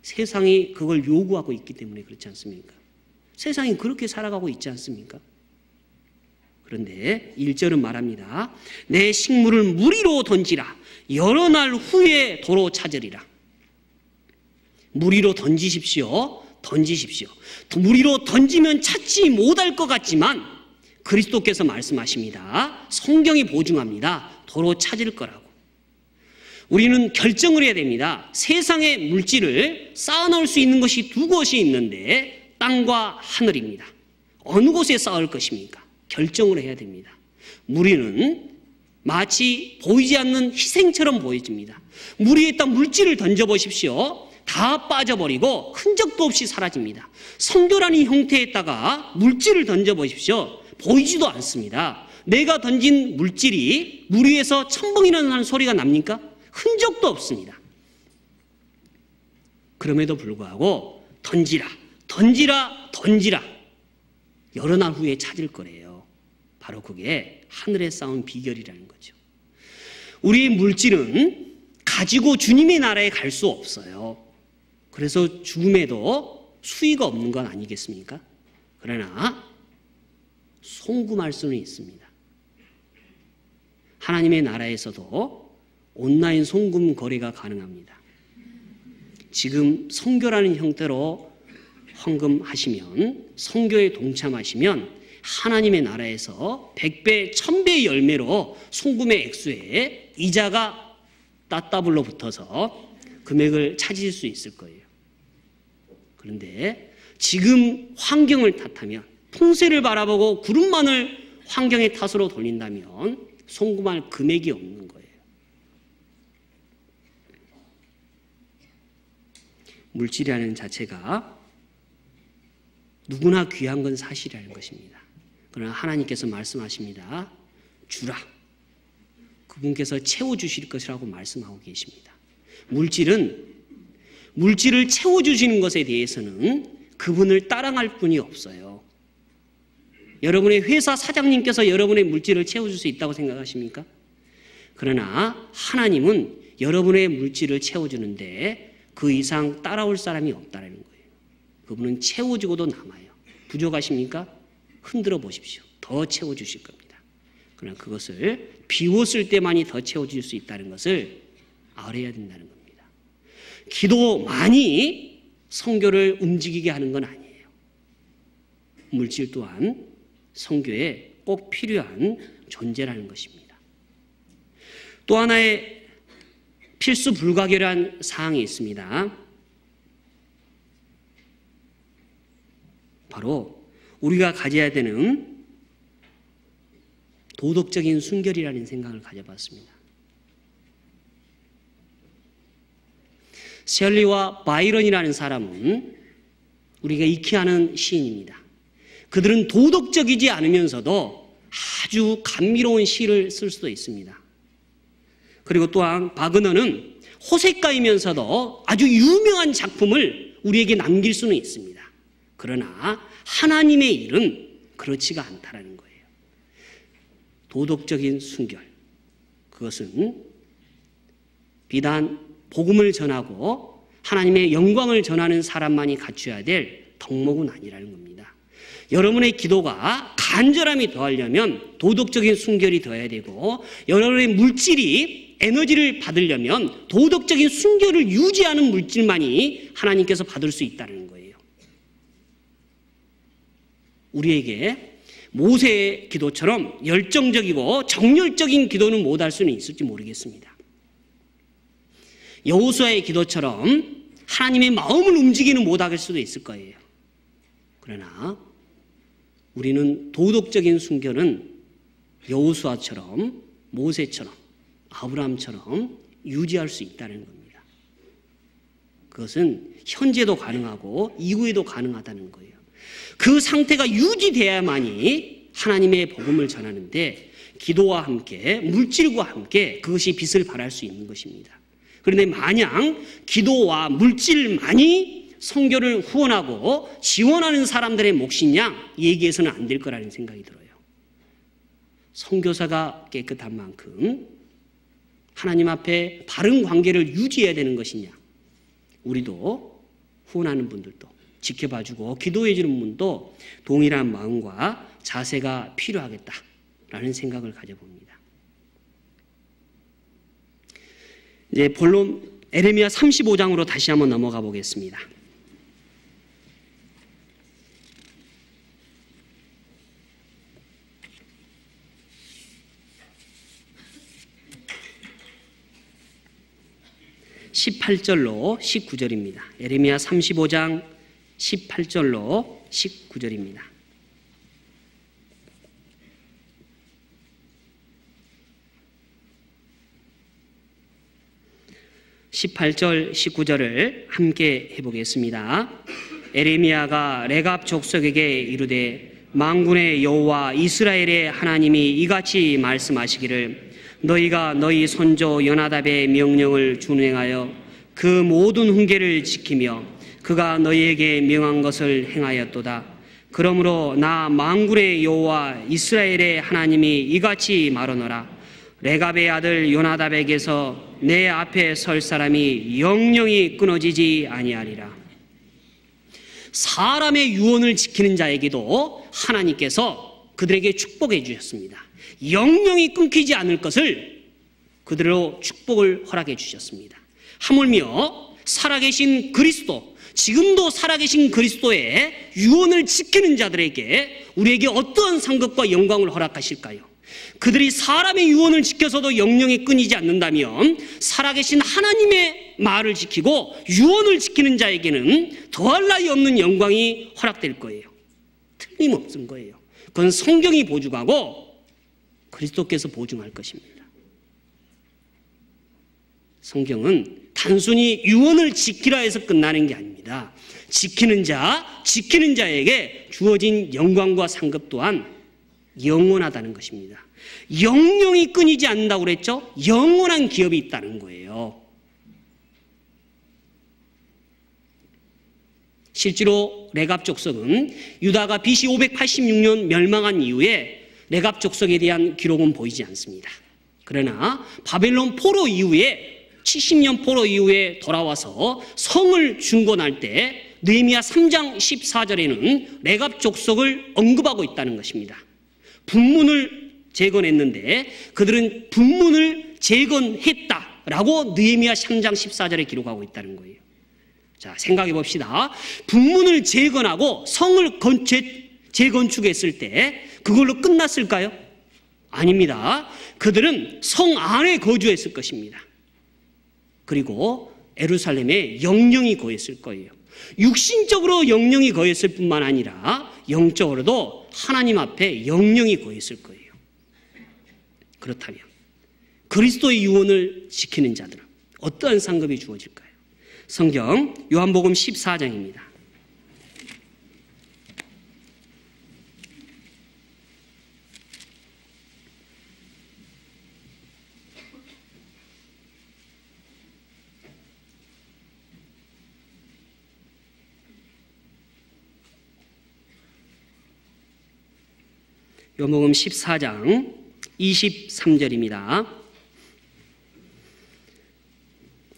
세상이 그걸 요구하고 있기 때문에 그렇지 않습니까? 세상이 그렇게 살아가고 있지 않습니까? 그런데 1절은 말합니다. 내 식물을 물 위로 던지라. 여러 날 후에 도로 찾으리라. 물 위로 던지십시오. 던지십시오. 물 위로 던지면 찾지 못할 것 같지만 그리스도께서 말씀하십니다. 성경이 보증합니다. 도로 찾을 거라고. 우리는 결정을 해야 됩니다. 세상의 물질을 쌓아놓을 수 있는 것이 두 곳이 있는데 땅과 하늘입니다. 어느 곳에 쌓을 것입니까? 결정을 해야 됩니다. 무리는 마치 보이지 않는 희생처럼 보여집니다. 물 위에 있던 물질을 던져보십시오. 다 빠져버리고 흔적도 없이 사라집니다. 성교라는 형태에다가 물질을 던져보십시오. 보이지도 않습니다. 내가 던진 물질이 물 위에서 첨벙이라는 하는 소리가 납니까? 흔적도 없습니다. 그럼에도 불구하고 던지라, 던지라, 던지라. 여러 날 후에 찾을 거래요. 바로 그게 하늘에 쌓은 비결이라는 거죠. 우리의 물질은 가지고 주님의 나라에 갈 수 없어요. 그래서 죽음에도 수위가 없는 건 아니겠습니까? 그러나 송금할 수는 있습니다. 하나님의 나라에서도 온라인 송금 거래가 가능합니다. 지금 선교라는 형태로 헌금하시면, 선교에 동참하시면 하나님의 나라에서 100배, 1000배의 열매로 송금의 액수에 이자가 따따블로 붙어서 금액을 찾으실 수 있을 거예요. 그런데 지금 환경을 탓하면, 풍세를 바라보고 구름만을 환경의 탓으로 돌린다면 송금할 금액이 없는 거예요. 물질이라는 자체가 누구나 귀한 건 사실이라는 것입니다. 그러나 하나님께서 말씀하십니다. 주라. 그분께서 채워주실 것이라고 말씀하고 계십니다. 물질을 채워주시는 것에 대해서는 그분을 따라갈 분이 없어요. 여러분의 회사 사장님께서 여러분의 물질을 채워줄 수 있다고 생각하십니까? 그러나 하나님은 여러분의 물질을 채워주는데 그 이상 따라올 사람이 없다는 거예요. 그분은 채워주고도 남아요. 부족하십니까? 흔들어 보십시오. 더 채워주실 겁니다. 그러나 그것을 비웠을 때만이 더 채워줄 수 있다는 것을 알아야 된다는 겁니다. 기도만이 선교를 움직이게 하는 건 아니에요. 물질 또한 선교에 꼭 필요한 존재라는 것입니다. 또 하나의 필수 불가결한 사항이 있습니다. 바로 우리가 가져야 되는 도덕적인 순결이라는 생각을 가져봤습니다. 셀리와 바이런이라는 사람은 우리가 익히 아는 시인입니다. 그들은 도덕적이지 않으면서도 아주 감미로운 시를 쓸 수도 있습니다. 그리고 또한 바그너는 호색가이면서도 아주 유명한 작품을 우리에게 남길 수는 있습니다. 그러나 하나님의 일은 그렇지가 않다라는 거예요. 도덕적인 순결, 그것은 비단 복음을 전하고 하나님의 영광을 전하는 사람만이 갖춰야 될 덕목은 아니라는 겁니다. 여러분의 기도가 간절함이 더하려면 도덕적인 순결이 더해야 되고, 여러분의 물질이 에너지를 받으려면 도덕적인 순결을 유지하는 물질만이 하나님께서 받을 수 있다는 거예요. 우리에게 모세의 기도처럼 열정적이고 정열적인 기도는 못할 수는 있을지 모르겠습니다. 여호수아의 기도처럼 하나님의 마음을 움직이는 못할 수도 있을 거예요. 그러나 우리는 도덕적인 순결은 여호수아처럼, 모세처럼, 아브라함처럼 유지할 수 있다는 겁니다. 그것은 현재도 가능하고 이후에도 가능하다는 거예요. 그 상태가 유지돼야만이 하나님의 복음을 전하는데, 기도와 함께 물질과 함께 그것이 빛을 발할 수 있는 것입니다. 그런데 마냥 기도와 물질만이 선교를 후원하고 지원하는 사람들의 몫인 양 얘기해서는 안 될 거라는 생각이 들어요. 선교사가 깨끗한 만큼 하나님 앞에 바른 관계를 유지해야 되는 것이냐, 우리도 후원하는 분들도 지켜봐주고 기도해주는 분도 동일한 마음과 자세가 필요하겠다라는 생각을 가져봅니다. 이제 본론 에레미야 35장으로 다시 한번 넘어가 보겠습니다. (18절로) (19절입니다) 에레미야 35장 18절로 19절입니다. (18절) (19절을) 함께 해보겠습니다. 에레미야가 레갑 족속에게 이르되, 만군의 여호와 이스라엘의 하나님이 이같이 말씀하시기를, 너희가 너희 손조 요나답의 명령을 준행하여 그 모든 훈계를 지키며 그가 너희에게 명한 것을 행하였도다. 그러므로 나 만군의 여호와 이스라엘의 하나님이 이같이 말하노라. 레갑의 아들 요나답에게서 내 앞에 설 사람이 영영이 끊어지지 아니하리라. 사람의 유언을 지키는 자에게도 하나님께서 그들에게 축복해 주셨습니다. 영영이 끊기지 않을 것을 그대로 축복을 허락해 주셨습니다. 하물며 살아계신 그리스도, 지금도 살아계신 그리스도의 유언을 지키는 자들에게 우리에게 어떠한 상급과 영광을 허락하실까요? 그들이 사람의 유언을 지켜서도 영영이 끊이지 않는다면 살아계신 하나님의 말을 지키고 유언을 지키는 자에게는 더할 나위 없는 영광이 허락될 거예요. 틀림없는 거예요. 그건 성경이 보증하고 그리스도께서 보증할 것입니다. 성경은 단순히 유언을 지키라 해서 끝나는 게 아닙니다. 지키는 자에게 주어진 영광과 상급 또한 영원하다는 것입니다. 영영이 끊이지 않는다고 그랬죠? 영원한 기업이 있다는 거예요. 실제로 레갑 족속은 유다가 BC 586년 멸망한 이후에 레갑 족속에 대한 기록은 보이지 않습니다. 그러나 바벨론 포로 이후에 70년 포로 이후에 돌아와서 성을 중건할 때 느헤미야 3장 14절에는 레갑 족속을 언급하고 있다는 것입니다. 분문을 재건했는데 그들은 분문을 재건했다라고 느헤미야 3장 14절에 기록하고 있다는 거예요. 자, 생각해 봅시다. 분문을 재건하고 성을 재건축했을 때 그걸로 끝났을까요? 아닙니다. 그들은 성 안에 거주했을 것입니다. 그리고 예루살렘에 영령이 거했을 거예요. 육신적으로 영령이 거했을 뿐만 아니라 영적으로도 하나님 앞에 영령이 거했을 거예요. 그렇다면 그리스도의 유언을 지키는 자들은 어떠한 상급이 주어질까요? 성경 요한복음 14장입니다. 요한복음 14장 23절입니다.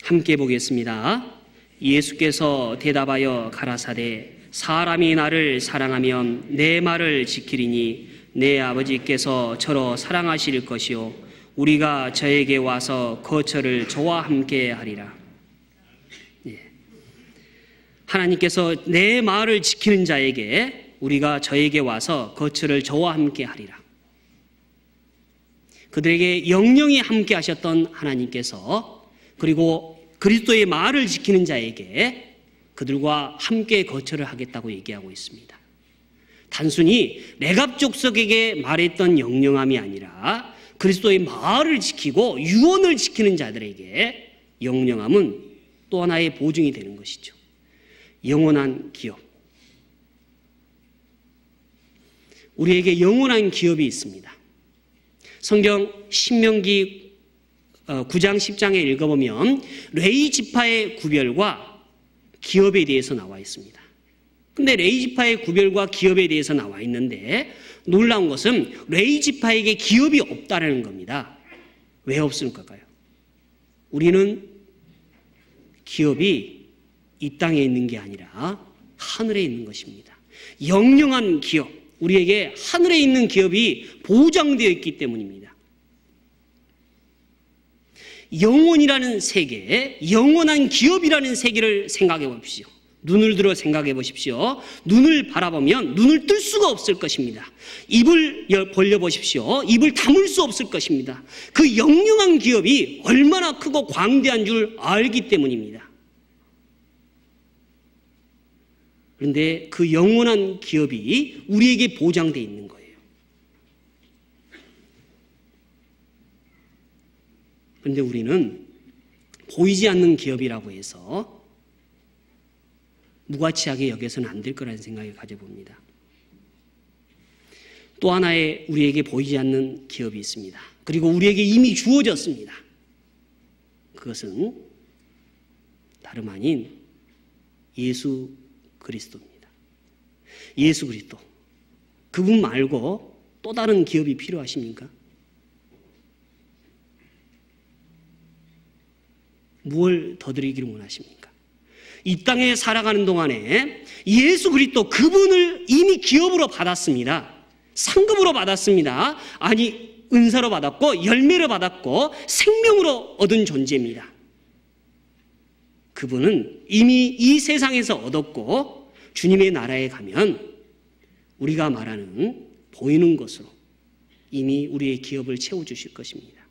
함께 보겠습니다. 예수께서 대답하여 가라사대 사람이 나를 사랑하면 내 말을 지키리니 내 아버지께서 저로 사랑하실 것이요 우리가 저에게 와서 거처를 저와 함께 하리라. 하나님께서 내 말을 지키는 자에게 우리가 저에게 와서 거처를 저와 함께 하리라. 그들에게 영영이 함께 하셨던 하나님께서 그리고 그리스도의 말을 지키는 자에게 그들과 함께 거처를 하겠다고 얘기하고 있습니다. 단순히 레갑 족속에게 말했던 영영함이 아니라 그리스도의 말을 지키고 유언을 지키는 자들에게 영영함은 또 하나의 보증이 되는 것이죠. 영원한 기업. 우리에게 영원한 기업이 있습니다. 성경 신명기 9장 10장에 읽어보면 레위 지파의 구별과 기업에 대해서 나와 있습니다. 근데 레위 지파의 구별과 기업에 대해서 나와 있는데 놀라운 것은 레위 지파에게 기업이 없다라는 겁니다. 왜 없을까요? 우리는 기업이 이 땅에 있는 게 아니라 하늘에 있는 것입니다. 영영한 기업, 우리에게 하늘에 있는 기업이 보장되어 있기 때문입니다. 영혼이라는 세계, 영원한 기업이라는 세계를 생각해 보십시오. 눈을 들어 생각해 보십시오. 눈을 바라보면 눈을 뜰 수가 없을 것입니다. 입을 벌려 보십시오. 입을 다물 수 없을 것입니다. 그 영영한 기업이 얼마나 크고 광대한 줄 알기 때문입니다. 그런데 그 영원한 기업이 우리에게 보장되어 있는 거예요. 그런데 우리는 보이지 않는 기업이라고 해서 무가치하게 여겨서는 안 될 거라는 생각을 가져봅니다. 또 하나의 우리에게 보이지 않는 기업이 있습니다. 그리고 우리에게 이미 주어졌습니다. 그것은 다름 아닌 예수 그리스도입니다. 예수 그리스도. 그분 말고 또 다른 기업이 필요하십니까? 무엇을 더 드리기를 원하십니까? 이 땅에 살아가는 동안에 예수 그리스도 그분을 이미 기업으로 받았습니다. 상급으로 받았습니다. 아니 은사로 받았고 열매로 받았고 생명으로 얻은 존재입니다. 그분은 이미 이 세상에서 얻었고 주님의 나라에 가면 우리가 말하는 보이는 것으로 이미 우리의 기업을 채워주실 것입니다.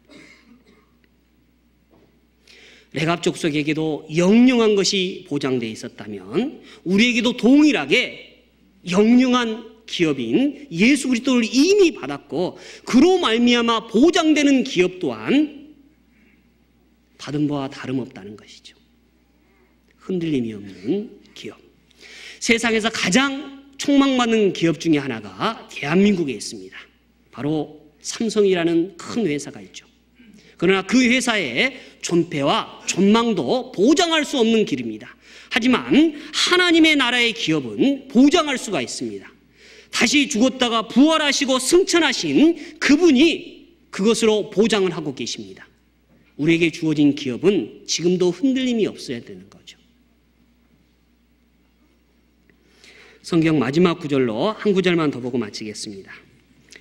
레갑 족속에게도 영영한 것이 보장되어 있었다면 우리에게도 동일하게 영영한 기업인 예수 그리스도를 이미 받았고 그로 말미암아 보장되는 기업 또한 받은 바와 다름없다는 것이죠. 흔들림이 없는 기업. 세상에서 가장 촉망받는 기업 중에 하나가 대한민국에 있습니다. 바로 삼성이라는 큰 회사가 있죠. 그러나 그 회사의 존폐와 존망도 보장할 수 없는 길입니다. 하지만 하나님의 나라의 기업은 보장할 수가 있습니다. 다시 죽었다가 부활하시고 승천하신 그분이 그것으로 보장을 하고 계십니다. 우리에게 주어진 기업은 지금도 흔들림이 없어야 되는 거죠. 성경 마지막 구절로 한 구절만 더 보고 마치겠습니다.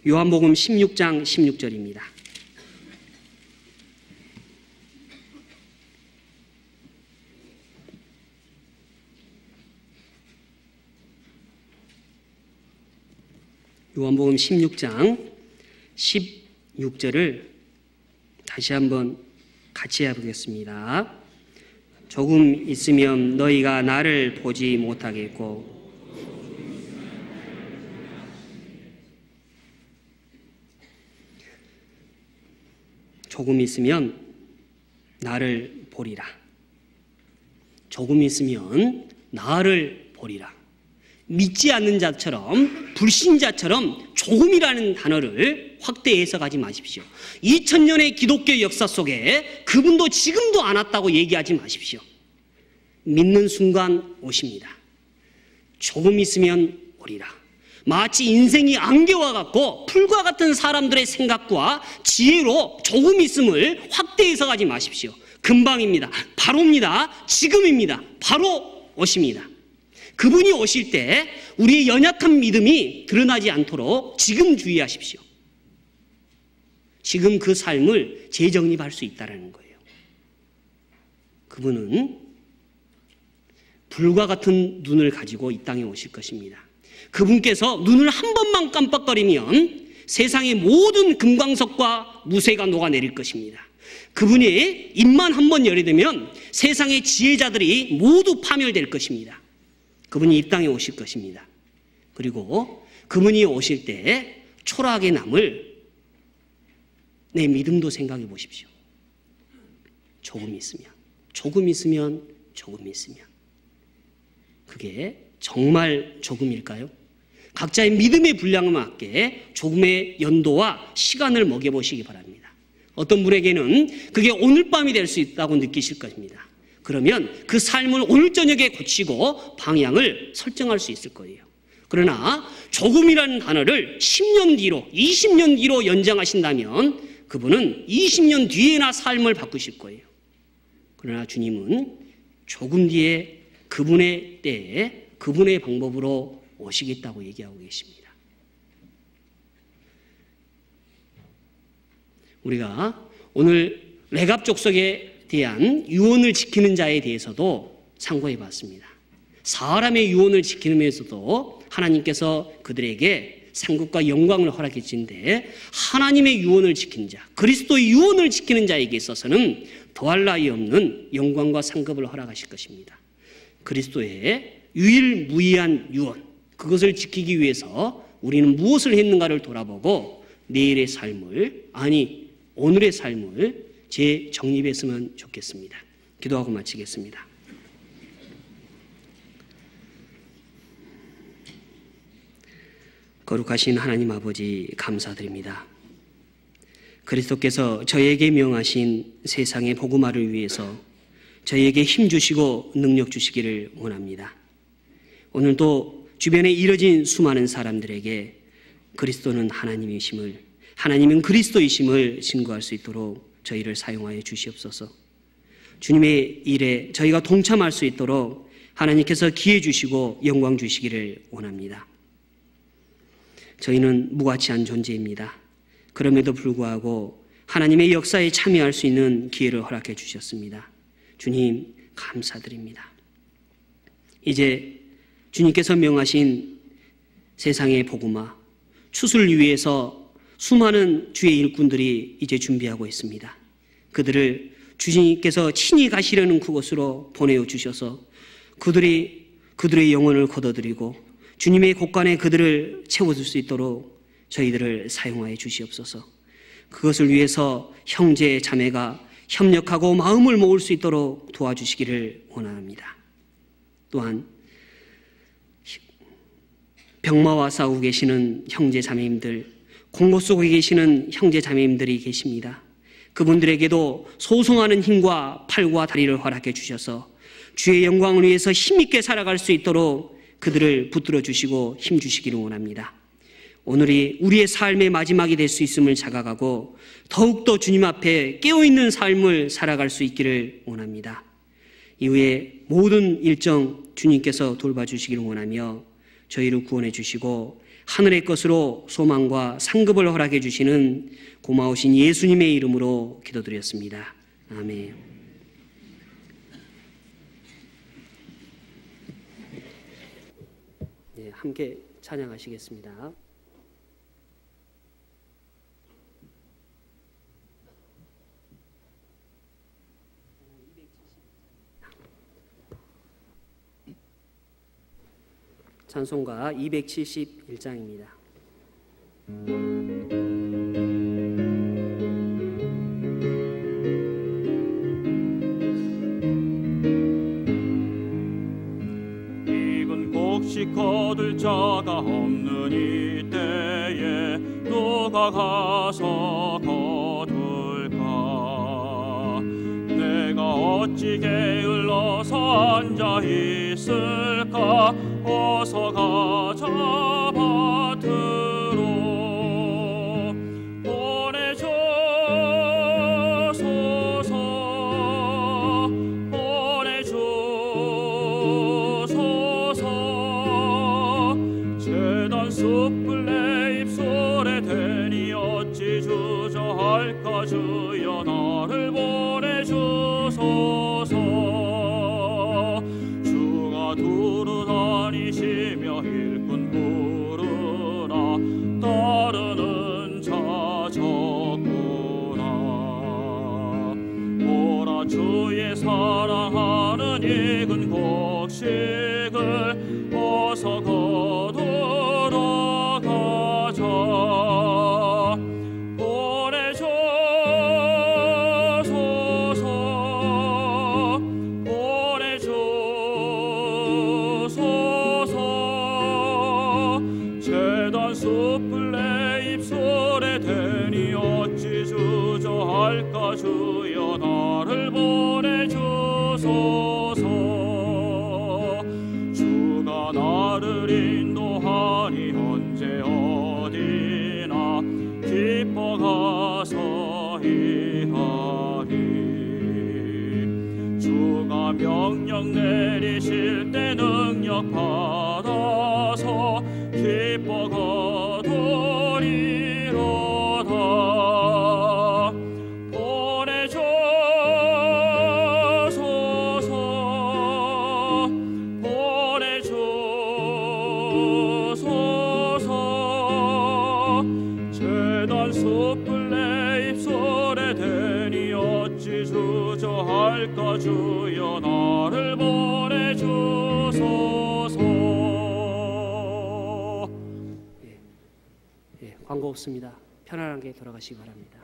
요한복음 16장 16절입니다. 요한복음 16장 16절을 다시 한번 같이 해보겠습니다. 조금 있으면 너희가 나를 보지 못하겠고 조금 있으면 나를 보리라. 조금 있으면 나를 보리라. 믿지 않는 자처럼 불신자처럼 조금이라는 단어를 확대 해석하지 마십시오. 2000년의 기독교 역사 속에 그분도 지금도 안 왔다고 얘기하지 마십시오. 믿는 순간 오십니다. 조금 있으면 오리라. 마치 인생이 안개와 같고 풀과 같은 사람들의 생각과 지혜로 조금 있음을 확대해서 가지 마십시오. 금방입니다. 바로입니다. 지금입니다. 바로 오십니다. 그분이 오실 때 우리의 연약한 믿음이 드러나지 않도록 지금 주의하십시오. 지금 그 삶을 재정립할 수 있다는 거예요. 그분은 불과 같은 눈을 가지고 이 땅에 오실 것입니다. 그분께서 눈을 한 번만 깜빡거리면 세상의 모든 금광석과 무쇠가 녹아내릴 것입니다. 그분의 입만 한 번 열어되면 세상의 지혜자들이 모두 파멸될 것입니다. 그분이 이 땅에 오실 것입니다. 그리고 그분이 오실 때 초라하게 남을 내 믿음도 생각해 보십시오. 조금 있으면 그게 정말 조금일까요? 각자의 믿음의 분량에 맞게 조금의 연도와 시간을 먹여보시기 바랍니다. 어떤 분에게는 그게 오늘 밤이 될 수 있다고 느끼실 것입니다. 그러면 그 삶을 오늘 저녁에 고치고 방향을 설정할 수 있을 거예요. 그러나 조금이라는 단어를 10년 뒤로 20년 뒤로 연장하신다면 그분은 20년 뒤에나 삶을 바꾸실 거예요. 그러나 주님은 조금 뒤에 그분의 때에 그분의 방법으로 오시겠다고 얘기하고 계십니다. 우리가 오늘 레갑 족속에 대한 유언을 지키는 자에 대해서도 참고해 봤습니다. 사람의 유언을 지키면서도 하나님께서 그들에게 상급과 영광을 허락해 주신데 하나님의 유언을 지키는 자, 그리스도의 유언을 지키는 자에게 있어서는 더할 나위 없는 영광과 상급을 허락하실 것입니다. 그리스도의 유일무이한 유언, 그것을 지키기 위해서 우리는 무엇을 했는가를 돌아보고 내일의 삶을, 아니 오늘의 삶을 재정립했으면 좋겠습니다. 기도하고 마치겠습니다. 거룩하신 하나님 아버지 감사드립니다. 그리스도께서 저에게 명하신 세상의 복음화를 위해서 저에게 힘 주시고 능력 주시기를 원합니다. 오늘도 주변에 이뤄진 수많은 사람들에게 그리스도는 하나님이심을, 하나님은 그리스도이심을 증거할 수 있도록 저희를 사용하여 주시옵소서. 주님의 일에 저희가 동참할 수 있도록 하나님께서 기회 주시고 영광 주시기를 원합니다. 저희는 무가치한 존재입니다. 그럼에도 불구하고 하나님의 역사에 참여할 수 있는 기회를 허락해 주셨습니다. 주님 감사드립니다. 이제 주님께서 명하신 세상의 복음화, 추수를 위해서 수많은 주의 일꾼들이 이제 준비하고 있습니다. 그들을 주님께서 친히 가시려는 그곳으로 보내어 주셔서 그들의 영혼을 거둬들이고 주님의 곳간에 그들을 채워줄 수 있도록 저희들을 사용하여 주시옵소서. 그것을 위해서 형제 자매가 협력하고 마음을 모을 수 있도록 도와주시기를 원합니다. 또한 병마와 싸우고 계시는 형제 자매님들, 공고 속에 계시는 형제 자매님들이 계십니다. 그분들에게도 소송하는 힘과 팔과 다리를 허락해 주셔서 주의 영광을 위해서 힘있게 살아갈 수 있도록 그들을 붙들어 주시고 힘 주시기를 원합니다. 오늘이 우리의 삶의 마지막이 될 수 있음을 자각하고 더욱더 주님 앞에 깨어있는 삶을 살아갈 수 있기를 원합니다. 이후에 모든 일정 주님께서 돌봐주시기를 원하며 저희를 구원해 주시고 하늘의 것으로 소망과 상급을 허락해 주시는 고마우신 예수님의 이름으로 기도드렸습니다. 아멘. 네, 함께 찬양하시겠습니다. 찬송가 271장입니다. 익은 곡식 거둘 자가 없는 이때에 누가 가서 거둘까? 내가 어찌 게을러서 앉아 있을까? 어서 가자 밭으로 보내주소서. 재단 숯불 내 입술에 대니 어찌 주저할까. 주여 나를 보내주소서. 주가 두루 다니시며 일꾼 부르나 따르는 자 적구나. 오라 주의 사랑하는 익은 곡식을 어서 거두러 가자. 보내주소서. 보내주소서. 재단 숯불 내 입술에 대니 어찌 주저할까. 주여 나를 보내주소서. 주가 나를 인도하니 언제 어디나 기뻐 가서 일하리. 주가 명령 내리실 때 능력 받아서 기뻐 거두리로다. 보내주소서. 보내주소서. 재단 숯불 내 입술에 대니 어찌 주저할까. 주여 나를 보내주소서. 광고 없습니다. 편안하게 돌아가시기 바랍니다.